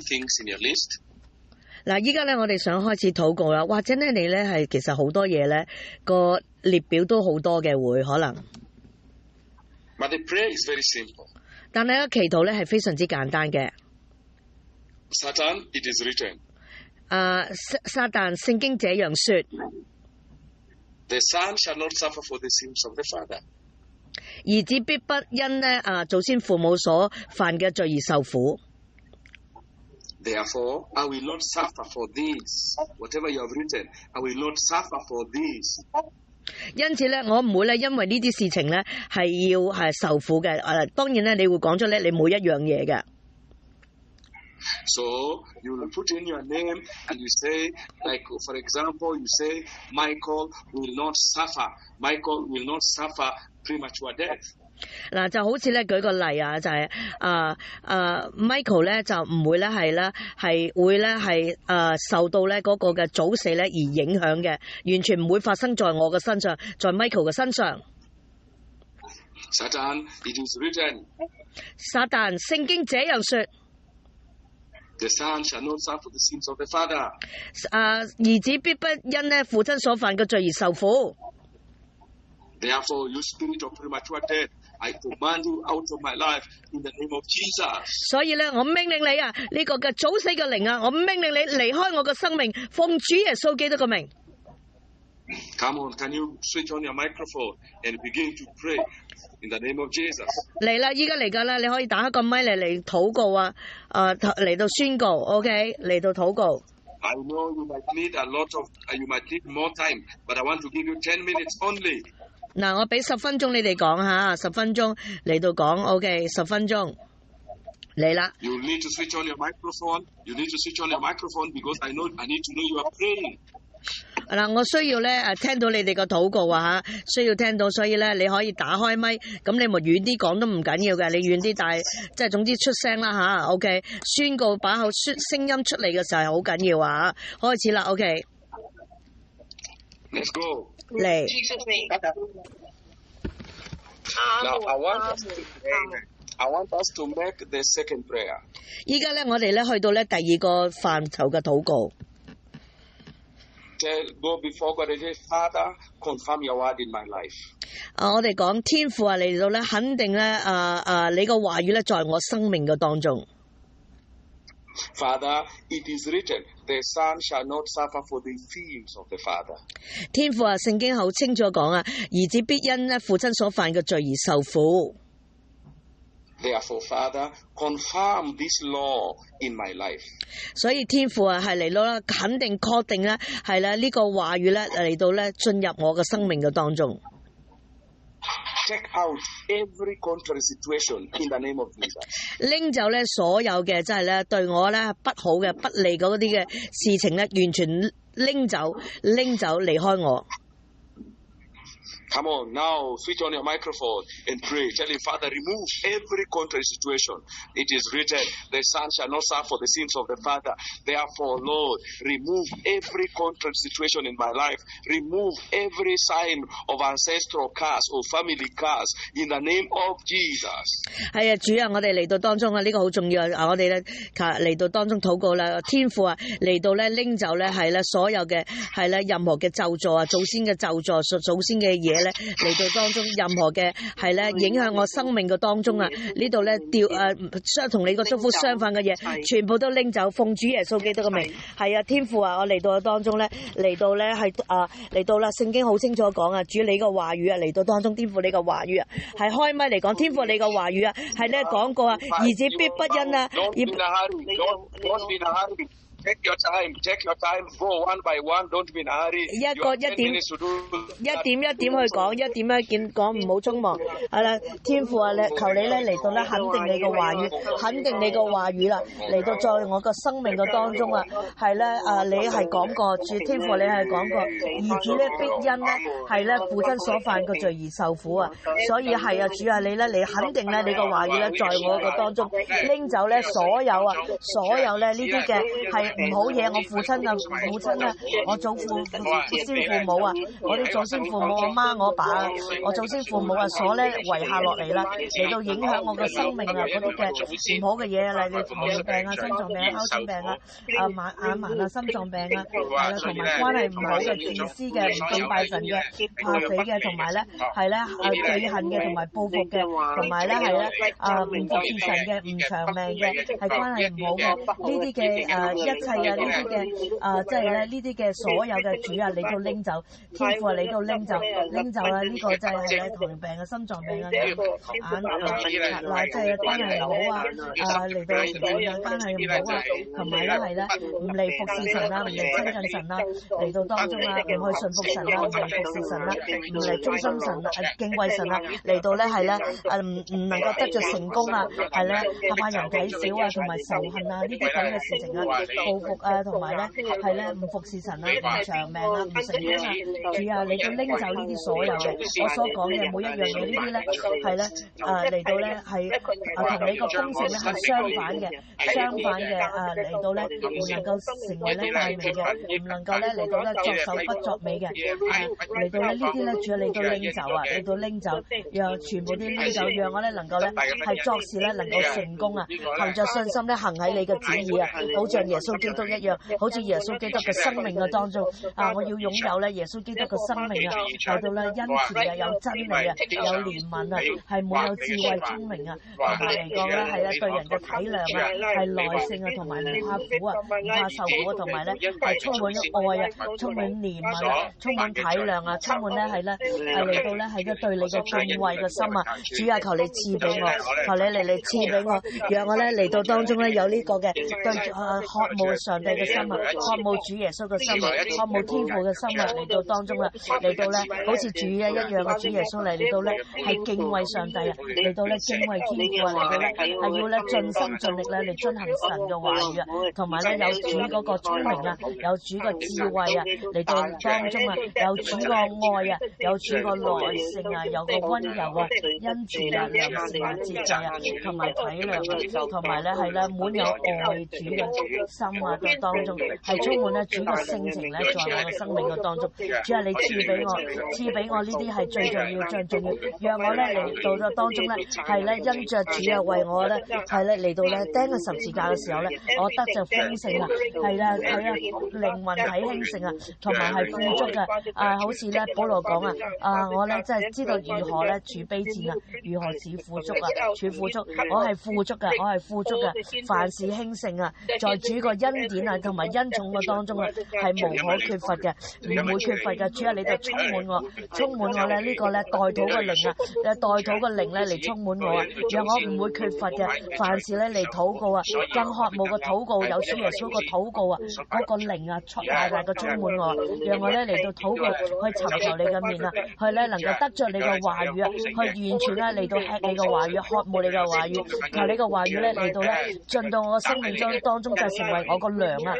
things in your list. 嗱，依家咧我哋想開始禱告啦，或者咧你咧係其實好多嘢咧個列表都好多嘅會可能， But the prayer is very simple. 但係個祈禱咧係非常之簡單嘅。Satan, it is written. 撒旦聖經這樣說， The son shall not suffer for the sins of the father. 兒子必不因咧祖先父母所犯嘅罪而受苦。 Therefore, I will not suffer for this. Whatever you have written, I will not suffer for this. 因此咧，我唔會咧因為呢啲事情咧係要係受苦嘅。當然咧，你會講出咧你每一樣嘢嘅。 So you will put in your name and you say, like for example, you say, Michael will not suffer. Michael will not suffer premature death. 嗱，就好似咧舉個例啊，就係Michael 咧就唔會咧係會咧係受到咧嗰個嘅早死咧而影響嘅，完全唔會發生在我嘅身上，在 Michael 嘅身上。 Satan, it is written. 撒旦聖經這樣說。 The son shall not suffer the sins of the father. 兒子必不因咧父親所犯嘅罪而受苦。 Therefore, you spirit of premature death, I command you out of my life in the name of Jesus. 所以咧，我命令你啊，呢個嘅早死嘅靈啊，我命令你離開我嘅生命，奉主耶穌基督嘅名。 Come on, can you switch on your microphone and begin to pray in the name of Jesus? 嚟啦，依家嚟㗎啦，你可以打開個咪嚟禱告啊，嚟到宣告 ，OK， 嚟到禱告。 I know you might need a lot of, you might need more time, but I want to give you 10 minutes only. 嗱，我俾10分鐘你哋講下，10分鐘嚟到講 ，OK， 10分鐘嚟啦。 You need to switch on your microphone. You need to switch on your microphone because I need to know you are praying. 嗱，我需要咧聽到你哋個禱告啊嚇，需要聽到，所以咧你可以打開咪，咁你咪遠啲講都唔緊要嘅，你遠啲，但係即係總之出聲啦嚇 ，OK， 宣告把口聲音出嚟嘅時候係好緊要啊嚇，開始啦 ，OK。 Let's go. 嚟。 Now I want us to make the second prayer. 依家咧我哋咧去到咧第二個範疇嘅禱告。 Go before God and say, Father, confirm your word in my life. 我哋講天父啊嚟到咧，肯定咧你個話語咧在我生命嘅當中。 Father, it is written, the son shall not suffer for the sins of the father. 天父啊，聖經好清楚講啊，兒子必因咧父親所犯嘅罪而受苦。 Therefore, Father, confirm this law in my life. 所以天父啊，係嚟到啦，肯定確定咧，係啦呢個話語咧嚟到咧進入我嘅生命嘅當中。 Take out every contrary situation in the name of Jesus. 拎走咧所有嘅即係咧對我咧不好嘅不利嗰啲嘅事情咧，完全拎走離開我。 Come on, now switch on your microphone and pray. Tell him, Father, remove every contrary situation. It is written, the son shall not suffer for the sins of the father. Therefore, Lord, remove every contrary situation in my life. Remove every sign of ancestral curse or family curse in the name of Jesus. 係啊，主啊，我哋嚟到當中啊，呢個好重要啊！我哋咧嚟到當中禱告啦，天父啊，嚟到咧拎走咧係咧所有嘅係咧任何嘅咒詛啊，祖先嘅咒詛、祖先嘅嘢。 嚟到當中任何嘅係咧影響我生命嘅當中啊，呢度咧同你個祝福相反嘅嘢，全部都拎走，奉主耶穌基督嘅名。係啊，天父啊，我嚟到當中咧，嚟到咧係嚟到啦，聖經好清楚講啊，主你個話語啊，嚟到當中，天父你個話語啊，係開咪嚟講，天父你個話語啊，係咧講過啊，兒子必不因啊， Take your time, go one by one, don't be in a hurry. 一點去講，一點講，唔好匆忙。係啦，天父啊，求你咧嚟到咧肯定你個話語，肯定你個話語啦，嚟到在我個生命嘅當中啊，係咧你係講過，主天父你係講過，兒子咧必因咧係咧父親所犯嘅罪而受苦啊，所以係啊，主啊你肯定咧你個話語咧在我個當中，拎走咧所有咧呢啲嘅係。唔好嘢，我父親啊，我祖父先父母啊，我啲祖先父母，我媽我爸啊，我祖先父母啊所咧遺下落嚟啦，嚟到影響我嘅生命啊，嗰啲嘅唔好嘅嘢啊，例如糖尿病啊、心臟病啊、哮喘病啊、眼盲啊、心臟病啊，係啦，同埋關係唔好嘅、自私嘅、唔敬拜神嘅、怕死嘅，同埋咧係咧記恨嘅，同埋報復嘅，同埋咧係咧唔服侍神嘅、唔長命嘅，係關係唔好嘅，呢啲嘅一切啊，呢啲嘅即係咧呢啲嘅所有嘅主啊，你都拎走，天父啊，你都拎走啦，呢個就係咧糖尿病啊、心臟病啊、眼嗱即係關係唔好啊，嚟到情況嘅關係唔好啊，同埋咧係咧唔嚟服侍神啊，唔嚟親近神啊，嚟到當中啊，唔去順服神啊，唔嚟服侍神啊，唔嚟忠心神啊、敬畏神啊，嚟到咧係咧唔能夠得着成功啊，係咧怕人睇小啊，同埋仇恨啊呢啲咁嘅事情啊，報復啊，同埋咧係咧唔服侍神啊，唔長命啊，唔成功啊，主啊，你都拎走呢啲所有嘅我所講嘅每一樣嘢呢啲咧係咧嚟到咧係同你個公正咧係相反嘅嚟到咧唔能夠成為咧大名嘅，唔能夠咧嚟到咧作首不作尾嘅，嚟到咧呢啲咧主啊，你都拎走啊，你都拎走，讓全部啲拎走，讓我咧能夠咧係作事咧能夠成功啊，憑着信心咧行喺你嘅旨意啊，好像耶穌基督一樣，好似耶穌基督嘅生命嘅當中我要擁有咧耶穌基督嘅生命啊，嚟到咧恩慈啊，有真理啊，有憐憫啊，係滿有智慧聰明啊，同埋嚟講咧係咧對人嘅體諒啊，係耐性啊，同埋唔怕苦啊，唔怕受苦啊，同埋咧係充滿咗愛啊，充滿憐憫啊，充滿體諒啊，充滿咧係咧係嚟到咧係咧對你嘅敬畏嘅心啊，主啊，求你賜俾我，求你嚟賜俾我，讓我咧嚟到當中咧有呢個嘅對渴慕上帝嘅心啊，渴慕主耶穌嘅心啊，渴慕天父嘅心啊，嚟到當中啦，嚟到咧好似主一樣嘅主耶穌嚟到咧係敬畏上帝啊，嚟到咧敬畏天父啊，嚟到咧係要咧盡心盡力咧嚟遵行神嘅話語啊，同埋咧有主嗰個聰明啊，有主個智慧啊，嚟到當中啊，有主個愛啊，有主個耐性啊，有個溫柔啊，恩慈啊，良善啊，節制啊，同埋體諒啊，同埋咧係咧滿有愛主嘅心啊嘅當中，係充滿咧主嘅性情咧在我嘅生命嘅當中，主啊，你賜俾我呢啲係最重要，讓我咧嚟到咗當中咧係咧因着主啊為我咧係咧嚟到咧釘喺十字架嘅時候咧，我得着豐盛啊，係啦靈魂體興盛啊，同埋係富足嘅好似咧保羅講我咧真係知道如何咧處卑賤啊，如何使富足啊，處富足，我係富足嘅，凡事興盛啊，在主個恩典啊同埋恩寵嘅當中啊係無可缺乏嘅，唔會缺乏嘅，主啊，你就充滿我咧呢個咧代禱嘅靈啊，代禱嘅靈咧嚟充滿我啊，讓我唔會缺乏嘅，凡事咧嚟禱告啊，更渴慕嘅禱告，有主耶穌個禱告啊，嗰個靈啊大嘅充滿我，讓我咧嚟到禱告去尋求你嘅面啊，去咧能夠得着你嘅話語啊，去完全咧嚟到吃你嘅話語，渴慕你嘅話語，求你嘅話語咧嚟到咧進到我嘅生命當中就成為我個糧啊，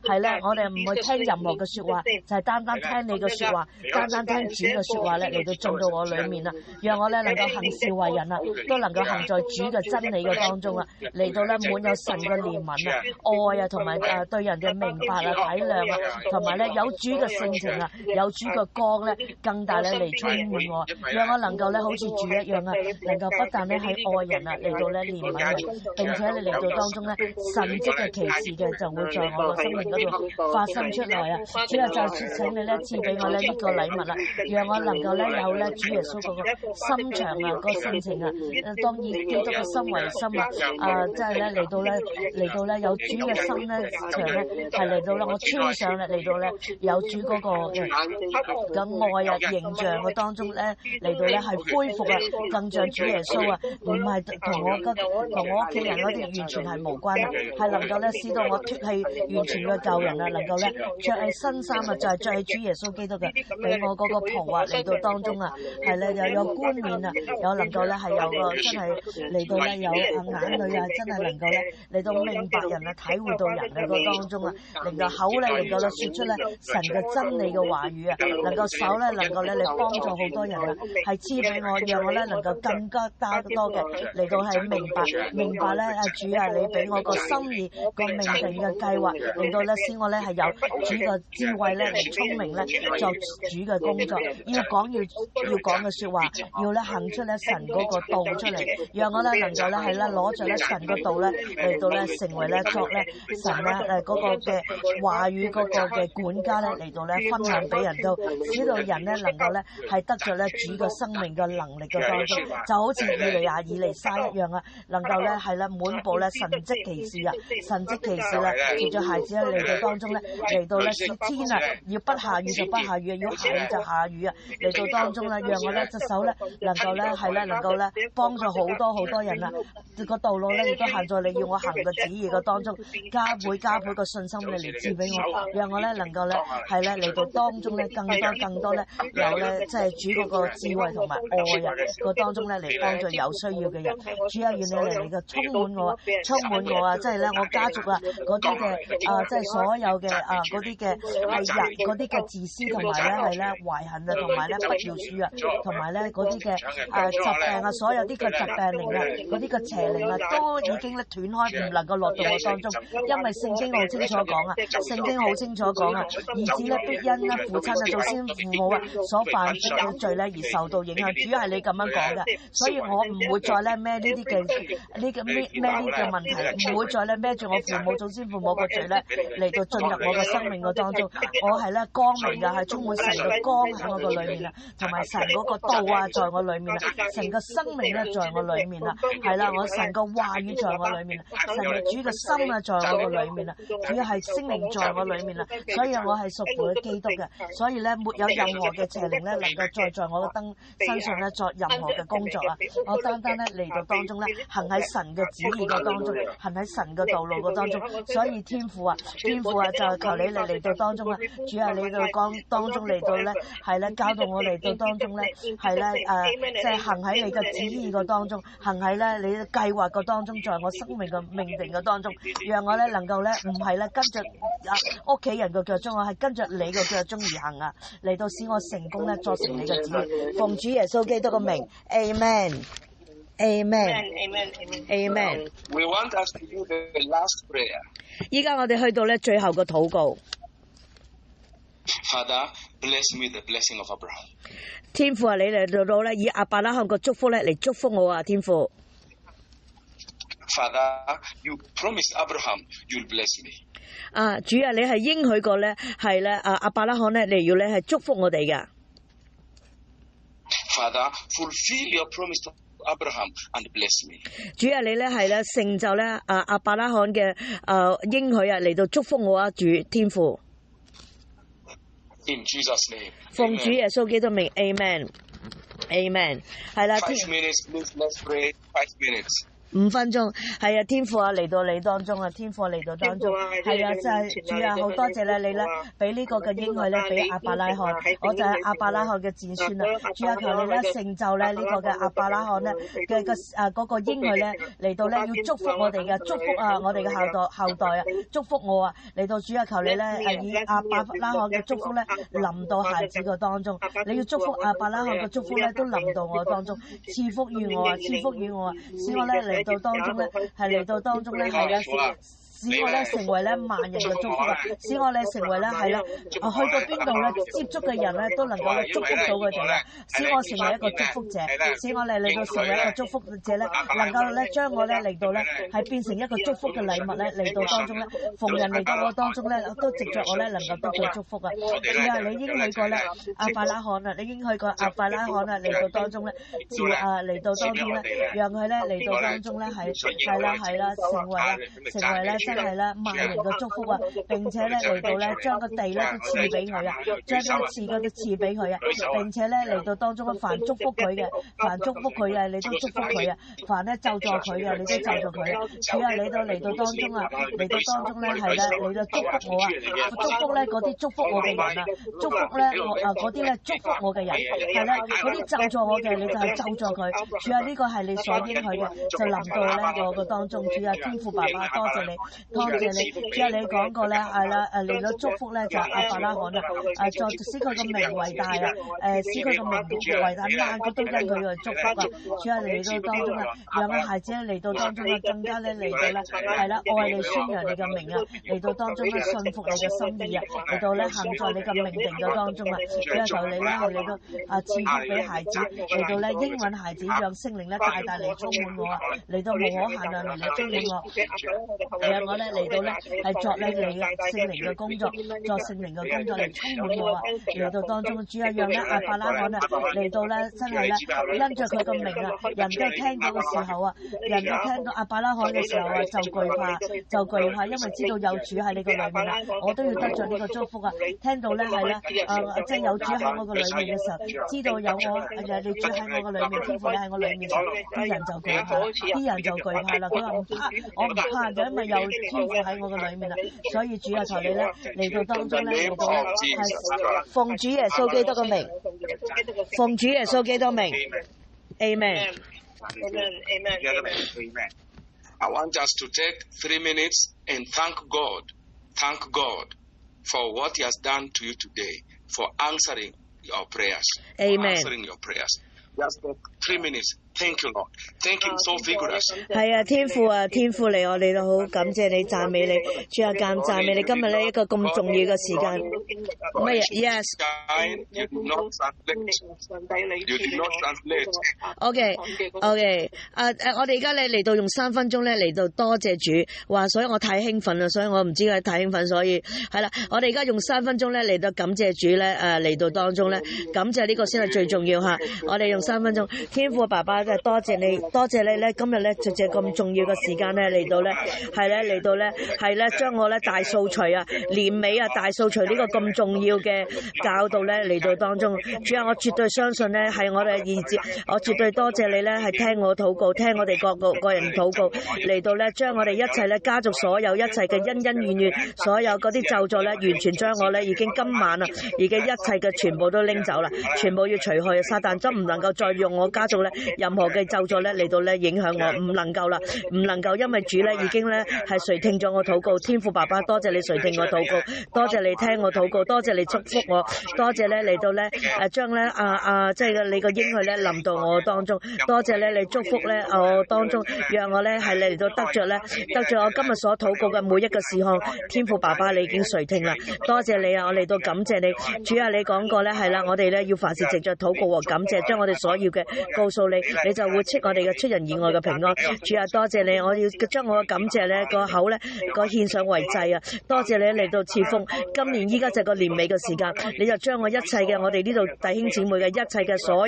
係咧我哋唔會聽任何嘅說話，就係單聽你嘅說話，單聽主嘅說話咧嚟到進到我裏面啊，讓我咧能夠行事為人啊，都能夠行在主嘅真理嘅當中啊，嚟到咧滿有神嘅憐憫啊、愛啊，同埋對人嘅明白啊、體諒啊，同埋咧有主嘅性情啊，有主嘅光咧更大咧嚟充滿我，讓我能夠咧好似主一樣啊，能夠不但咧係愛人啊，嚟到咧憐憫人，並且你嚟到當中咧神蹟嘅奇事嘅就會在我個生命嗰度發生出來啊！主啊，就請你咧賜俾我咧呢個禮物啦，讓我能夠咧有咧主耶穌嗰個心腸啊，個性情啊，當以基督嘅心為心啊，即係咧嚟到咧有主嘅心咧腸咧係嚟到咧我穿上嚟到咧有主嗰個嘅愛啊形象嘅當中咧嚟到咧係恢復啊，更像主耶穌啊，唔係同我屋企人嗰啲完全係無關啊，係能夠咧使到我脫棄完全嘅舊人啊，能夠咧着起新衫啊，就係着起主耶穌基督嘅，俾我嗰個袍啊嚟到當中啊，係咧又有冠冕啊，有能夠咧係有個真係嚟到咧有眼淚啊，真係能夠咧嚟到明白人啊，體會到人嘅個當中啊，能夠口咧能夠咧說出咧神嘅真理嘅話語啊，能夠手咧能夠咧嚟幫助好多人啊，係賜俾我，讓我咧能夠更加多嘅嚟到係明白咧主啊，你俾我個心意個命定嘅計劃嚟到咧，使我咧係有主嘅智慧咧嚟聰明咧作主嘅工作，要講嘅説話，要咧行出咧神嗰個道出嚟，讓我咧能夠咧係咧攞著咧神嘅道咧嚟到咧成為咧作咧神咧嗰個嘅話語嗰個嘅管家咧嚟到咧分享俾人都，使到人咧能夠咧係得著咧主嘅生命嘅能力嘅當中，就好似以利沙一樣啊，能夠咧係咧滿布咧神蹟奇事啊，神蹟奇事啦，藉著孩子咧嚟到當中咧嚟到咧天啊，要不下雨就不下雨啊，要下雨就下雨啊，嚟到當中咧，讓我咧隻手咧能夠咧係咧能夠咧幫助好多人啊，個道路咧亦都行在你要我行嘅旨意嘅當中，加倍個信心你嚟賜俾我，讓我咧能夠咧係咧嚟到當中咧更多咧有咧即係主嗰個智慧同埋愛啊個當中咧嚟幫助有需要嘅人，主啊，願你嚟嘅充滿我啊，即係咧我家族啊嗰啲嘅即係所有嘅嗰啲嘅係人嗰啲嘅自私同埋咧係咧懷恨啊，同埋咧不饒恕啊，同埋咧嗰啲嘅疾病啊，所有啲嘅疾病靈啊，嗰啲嘅邪靈啊，都已經咧斷開，唔能夠落到我當中，因為聖經好清楚講啊，兒子咧必因咧父親啊祖先父母啊所犯嘅罪咧而受到影響，主要係你咁樣講嘅，所以我唔會再咧孭呢啲嘅問題，唔會再咧孭住我父母祖先父母嘅罪咧嚟到進入我嘅生命嘅當中，我係咧光明嘅，係充滿神嘅光喺我個裏面啊，同埋神嗰個道啊在我裏面啊，神嘅生命咧在我裏面啊，係啦，我神嘅話語在我裏面啊，神嘅主嘅心啊在我個裏面啊，主要係聖靈在我裏面啊，所以我係屬乎嘅基督嘅，所以咧沒有任何嘅邪靈咧能夠再在我嘅身上咧作任何嘅工作啊，我單單咧嚟到當中咧行喺神嘅旨意嘅當中，行喺神嘅道路嘅當中，所以天父啊就求你嚟到當中啊，主啊你到當中嚟到咧係咧教導我嚟到當中咧係咧即係行喺你嘅旨意嘅當中，行喺咧你嘅計劃嘅當中，在我生命嘅命定嘅當中，讓我咧能夠咧唔係咧跟着屋企人嘅腳蹤，我係跟着你嘅腳蹤而行啊，嚟到使我成功咧作成你嘅旨意，奉主耶穌基督嘅名 ，Amen。Amen。 We want us to do the last prayer. 依家我哋去到咧最後個禱告。Father, bless me the blessing of Abraham. 天父啊，你嚟到咧以亞伯拉罕個祝福咧嚟祝福我啊，天父。Father, you promised Abraham you'll bless me. 主啊，你係應許過咧係咧亞伯拉罕咧嚟要咧係祝福我哋㗎。Father, fulfill your promise to Abraham and bless me. 主啊，你咧係咧成就咧亞伯拉罕嘅應許啊嚟到祝福我啊，主天父。In Jesus' name. 奉主耶穌基督名 ，Amen。係啦。5 minutes, please. Let's pray. 5 minutes. 5分鐘，係啊，天父啊嚟到你當中啊，天父嚟到當中，係啊，就係主啊，好多謝咧你咧，俾呢個嘅應許咧，俾亞伯拉罕，我就係亞伯拉罕嘅子孫啊，主啊，求你咧成就咧呢個嘅亞伯拉罕咧嘅嗰個應許咧嚟到咧要祝福我哋嘅，祝福我哋嘅後代啊，祝福我啊，嚟到主啊，求你咧以亞伯拉罕嘅祝福咧臨到孩子嘅當中，你要祝福亞伯拉罕嘅祝福咧都臨到我當中，賜福於我啊，使我咧嚟到當中咧，係係啦，使我咧成為咧萬人嘅祝福啊！使我哋成為咧係啦，去到邊度咧接觸嘅人咧都能夠祝福到佢哋啦！使我成為一個祝福者，使我哋嚟到成為一個祝福者咧，能夠咧將我咧嚟到咧係變成一個祝福嘅禮物咧嚟到當中咧，逢人嚟到我當中咧都藉着我咧能夠得到祝福啊！主啊，你應許過咧亞伯拉罕啊，你應許過亞伯拉罕啊嚟到當中咧，嚟到當中咧，讓佢咧嚟到當中咧係啦，成為咧。真係咧萬人嘅祝福啊！並且咧嚟到咧將個地咧都賜俾佢啊，將個賜嗰啲賜俾佢啊！並且咧嚟到當中凡祝福佢嘅，凡祝福佢嘅，你都祝福佢啊！凡咧咒詛佢嘅，你都咒詛佢啊！主啊，你到嚟到當中啊，嚟到當中咧係咧嚟到祝福我啊！祝福咧嗰啲祝福我嘅人啊！祝福咧嗰啲咧祝福我嘅人係咧嗰啲咒詛我嘅，你就係咒詛佢。主啊，呢個係你所應許嘅，就臨到咧我嘅當中。主啊，天父爸爸，多謝你。多謝你，主啊，你講過咧係啦，嚟到祝福咧就亞伯拉罕啊，再使佢個名為大啊，使佢個名為大，萬國都因佢嘅祝福啊，主啊，嚟到當中啊，讓個孩子嚟到當中啊，更加咧嚟到咧係啦，愛你宣揚你嘅名啊，嚟到當中咧信服你嘅心意啊，嚟到咧行在你嘅命定嘅當中啊，主啊，求你咧係嚟到賜福俾孩子，嚟到咧應允孩子，讓聖靈咧大大嚟充滿我啊，嚟到無可限量嚟充滿我，讓我咧嚟到咧係作咧你嘅聖靈嘅工作，作聖靈嘅工作嚟充滿我啊，嚟到當中主啊，讓咧亞伯拉罕啊嚟到咧真係咧因着佢個名啊，人都聽到嘅時候啊，人都聽到亞伯拉罕嘅時候啊就懼怕，因為知道有主喺你個裏面啊，我都要得着呢個祝福啊，聽到咧係咧即係有主喺我個裏面嘅時候，知道有我你主喺我個裏面，天父你喺我裏面，啲人就懼怕啦，佢話唔怕，我唔怕嘅，因為有天父喺我個裏面啊，所以主啊，求你咧嚟到當中咧嚟到咧係奉主耶穌基督嘅名，奉主耶穌基督名 ，Amen。 I want us to take 3 minutes and thank God for what He has done to you today, for answering your prayers. Amen. Answering your prayers. Just take 3 minutes. Thank you, Lord. Thank you, so vigorous. 係啊，天父嚟，我哋都好感謝你，讚美你，主啊，讚美你，今日呢一個咁重要嘅時間。乜嘢 ？Yes. You did not translate. OK. 我哋而家咧嚟到用3分鐘咧嚟到多謝主，話所以我太興奮啦，所以我唔知佢太興奮，所以係啦，我哋而家用3分鐘咧嚟到感謝主咧，嚟到當中咧感謝呢個先係最重要嚇。我哋用3分鐘，天父爸爸。多謝你咧，今日咧直接咁重要嘅時間咧嚟到咧，係咧將我咧大掃除啊，年尾啊大掃除呢個咁重要嘅教導咧嚟到當中。主啊，我絕對相信咧係我哋嘅意志，我絕對多謝你咧係聽我禱告，聽我哋個人禱告嚟到咧，將我哋一切咧家族所有一切嘅恩怨，所有嗰啲咒詛咧，完全將我咧已經今晚啊，已經一切嘅全部都拎走啦，全部要除去，撒旦真唔能夠再用我家族咧任何嘅咒詛咧嚟到咧影響我，唔能夠啦，唔能夠，因為主咧已經咧係垂聽咗我禱告，天父爸爸多謝你垂聽我禱告，多謝你聽我禱告，多謝你祝福我，多謝咧嚟到咧將咧即係你個應許咧臨到我當中，多謝咧你祝福咧我當中，讓我咧係嚟到得着我今日所禱告嘅每一個事項，天父爸爸你已經垂聽啦，多謝你啊，我嚟到感謝你，主啊，你講過咧係啦，我哋咧要凡事藉着禱告和感謝，將我哋所要嘅告訴你。你就會賜我哋嘅出人意外嘅平安。主啊，多謝你，我要將我嘅感謝咧個口咧個獻上為祭啊！多謝你嚟到賜福。今年依家就係個年尾嘅時間，你就將我一切嘅我哋呢度弟兄姊妹嘅一切嘅所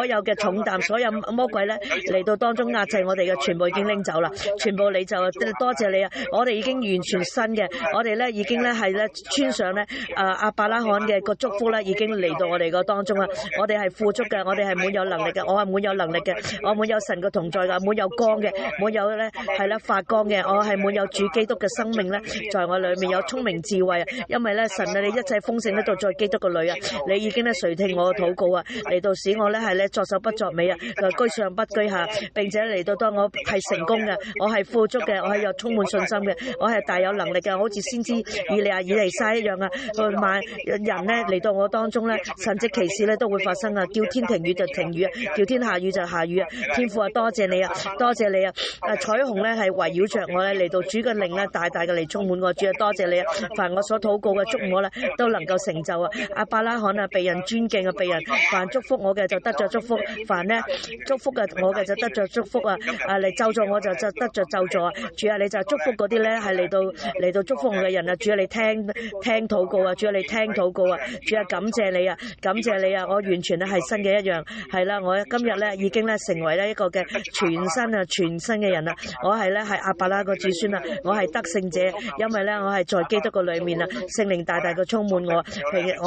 有嘅重擔，所有魔鬼咧嚟到當中壓制我哋嘅，全部已經拎走啦，全部你就多謝你啊！我哋已經完全新嘅，我哋咧已經咧係咧穿上咧亞伯拉罕嘅個祝福咧，已經嚟到我哋個當中啦。我哋係富足嘅，我哋係滿有能力嘅，我係滿有能力嘅，我滿有神嘅同在嘅，滿有光嘅，滿有咧係啦發光嘅，我係滿有主基督嘅生命咧，在我裏面有聰明智慧啊！因為咧神啊，你一切豐盛咧都在基督嘅裏啊！你已經咧垂聽我嘅禱告啊，嚟到使我咧係咧作首不作尾啊，居上不居下，並且嚟到當我係成功嘅，我係富足嘅，我係有充滿信心嘅，我係大有能力嘅，好似先知以利亞、以利沙一樣啊！萬人咧嚟到我當中咧，神蹟奇事咧都會發生啊！叫天停雨就停雨啊，叫天下雨就下雨啊！天父啊，多謝你啊，多謝你啊！彩虹咧係圍繞着我咧嚟到主嘅靈咧，大大嘅嚟充滿我，主啊，多謝你啊！凡我所禱告嘅祝我咧，都能夠成就啊！亞伯拉罕啊，被人尊敬啊，被人凡祝福我嘅就得咗祝福，凡呢祝福嘅我嘅就得咗祝福啊！嚟咒詛我就得咗咒詛啊！主啊，你就祝福嗰啲咧係嚟到祝福我嘅人啊！主啊，你聽禱告啊！主啊，你聽禱告啊！主啊，感謝你啊！感謝你啊！我完全咧係新嘅一樣，係啦！我今日咧已經咧成為咧一個嘅全新嘅人啦！我係咧係亞伯拉個子孫啊！我係得勝者，因為咧我係在基督嘅裏面啊！聖靈大大嘅充滿我，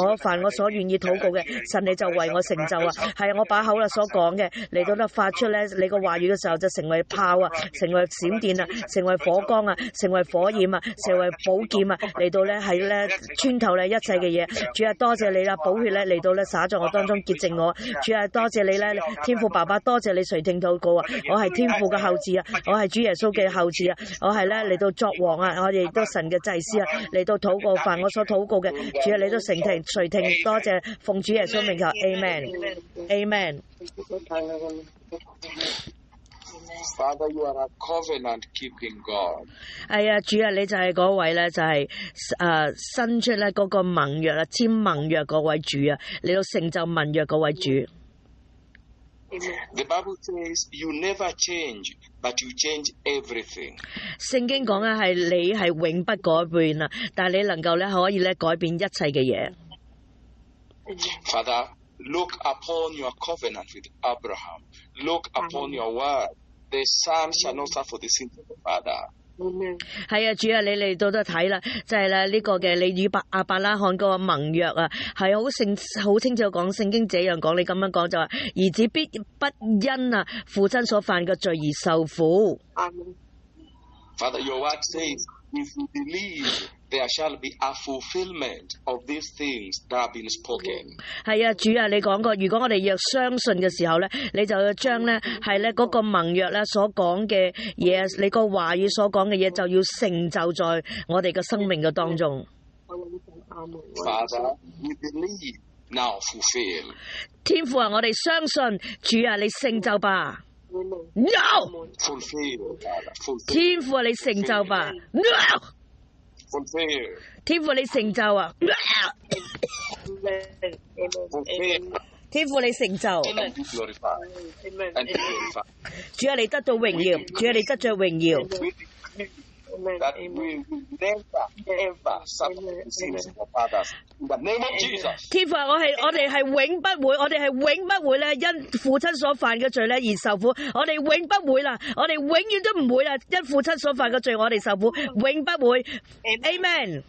我凡我所願意禱告嘅，神你就為我成就啊！係我把口啦所講嘅嚟到咧發出咧你個話語嘅時候就成為炮啊，成為閃電啊，成為火光啊，成為火焰啊，成為寶劍啊，嚟到咧係咧穿透咧一切嘅嘢。主啊，多謝你啦，寶血咧嚟到咧灑在我當中潔淨我。主啊，多謝你咧，天父爸爸爸，多謝你垂聽禱告啊！我係天父嘅後嗣啊，我係主耶穌嘅後嗣啊，我係咧嚟到作王啊，我哋亦都神嘅祭司啊，嚟到禱告，凡我所禱告嘅，主啊，你都垂聽，多謝奉主耶穌名求 ，Amen。Father, you are a covenant-keeping God. 係啊，主啊，你就係嗰位咧，就係伸出咧嗰個盟約啊，簽盟約嗰位主啊，你到成就盟約嗰位主。The Bible says you never change, but you change everything. 聖經講嘅係你係永不改變啊，但係你能夠咧可以咧改變一切嘅嘢。Father, look upon your covenant with Abraham. Look upon your word. The son shall not suffer the sins of the father. 係啊，主啊，你嚟到都睇啦，就係啦呢個嘅你與亞伯拉罕嗰個盟約啊，係好清楚講，聖經這樣講，你咁樣講就話，兒子必不因啊父親所犯嘅罪而受苦。Father, your word says, if you believe, there shall be a fulfillment of these things that have been spoken. 係啊，主啊，你講過，如果我哋若相信嘅時候咧，你就要將咧係咧嗰個盟約咧所講嘅嘢，你個話語所講嘅嘢就要成就在我哋嘅生命嘅當中。Father, we believe, now fulfill. 天父啊，我哋相信，主啊，你成就吧。No， fulfill, Father, fulfill. 天父啊，你成就吧。No， fulfill. 天父你成就啊。fulfill. 天父你成就。And be glorified. And be glorified. 主啊，你得到榮耀，主啊，你得着榮耀。That we will never, ever suffer the sins of others. In the name of Jesus. 天父啊，我哋係永不會，我哋係永不會咧因父親所犯嘅罪咧而受苦，我哋永不會啦，我哋永遠都唔會啦，因父親所犯嘅罪我哋受苦，永不會。Amen。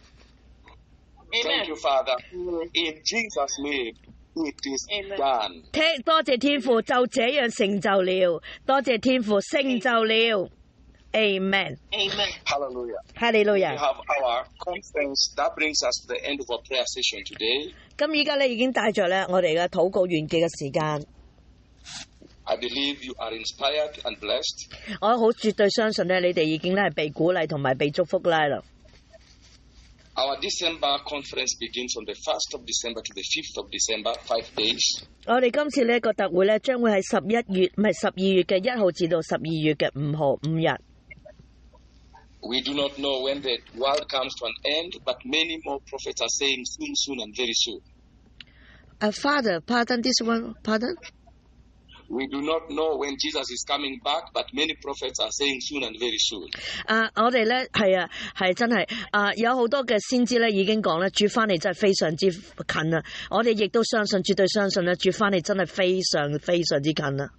Thank you, Father. In Jesus' name, it is done. 多謝天父，就這樣成就了。多謝天父，成就了。Amen. Hallelujah. Hallelujah. We have our conference. That brings us to the end of our prayer session today. 咁依家咧已經帶着咧我哋嘅禱告完結嘅時間。I believe you are inspired and blessed. 我好絕對相信咧，你哋已經咧係被鼓勵同埋被祝福啦。Our December conference begins on the 1st of December to the 5th of December, 5 days. 我哋今次呢個特會咧，將會係12月嘅1號至到12月嘅5號5日。We do not know when the world comes to an end, but many more prophets are saying soon, soon, and very soon. Father, pardon this one, pardon? We do not know when Jesus is coming back, but many prophets are saying soon and very soon. 我哋咧係真係有好多嘅先知咧已經講咧，主翻嚟真係非常之近啊！我哋亦都相信，絕對相信咧，主翻嚟真係非常非常之近啊！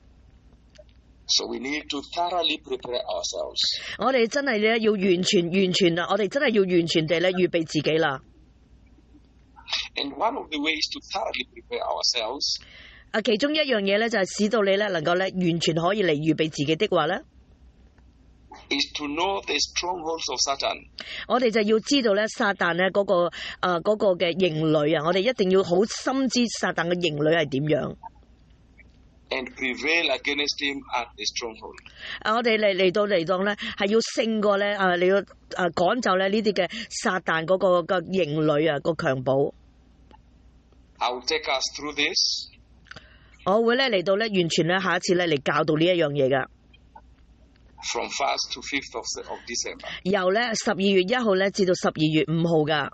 So we need to thoroughly prepare ourselves. 我哋真係咧要完全啊！我哋真係要完全地咧預備自己啦。And one of the ways to thoroughly prepare ourselves 其中一樣嘢咧就係使到你咧能夠咧完全可以嚟預備自己的話咧 is to know the strongholds of Satan. 我哋就要知道咧撒旦咧嗰個嘅營壘啊！我哋一定要好深知撒旦嘅營壘係點樣。And prevail against him at the stronghold. 我哋嚟到咧係要勝過咧你要趕走咧呢啲嘅撒旦嗰個營壘啊個強堡。I will take us through this. 我會咧嚟到咧完全咧下一次咧嚟教導呢一樣嘢噶。From 1st to 5th of December. 由咧12月1號咧至到12月5號噶。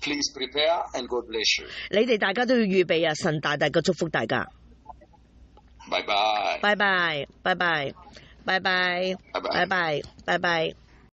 Please prepare and God bless you. 你哋大家都要預備啊！神大大嘅祝福大家。Bye bye. Bye bye. Bye bye. Bye bye. Bye bye. Bye bye.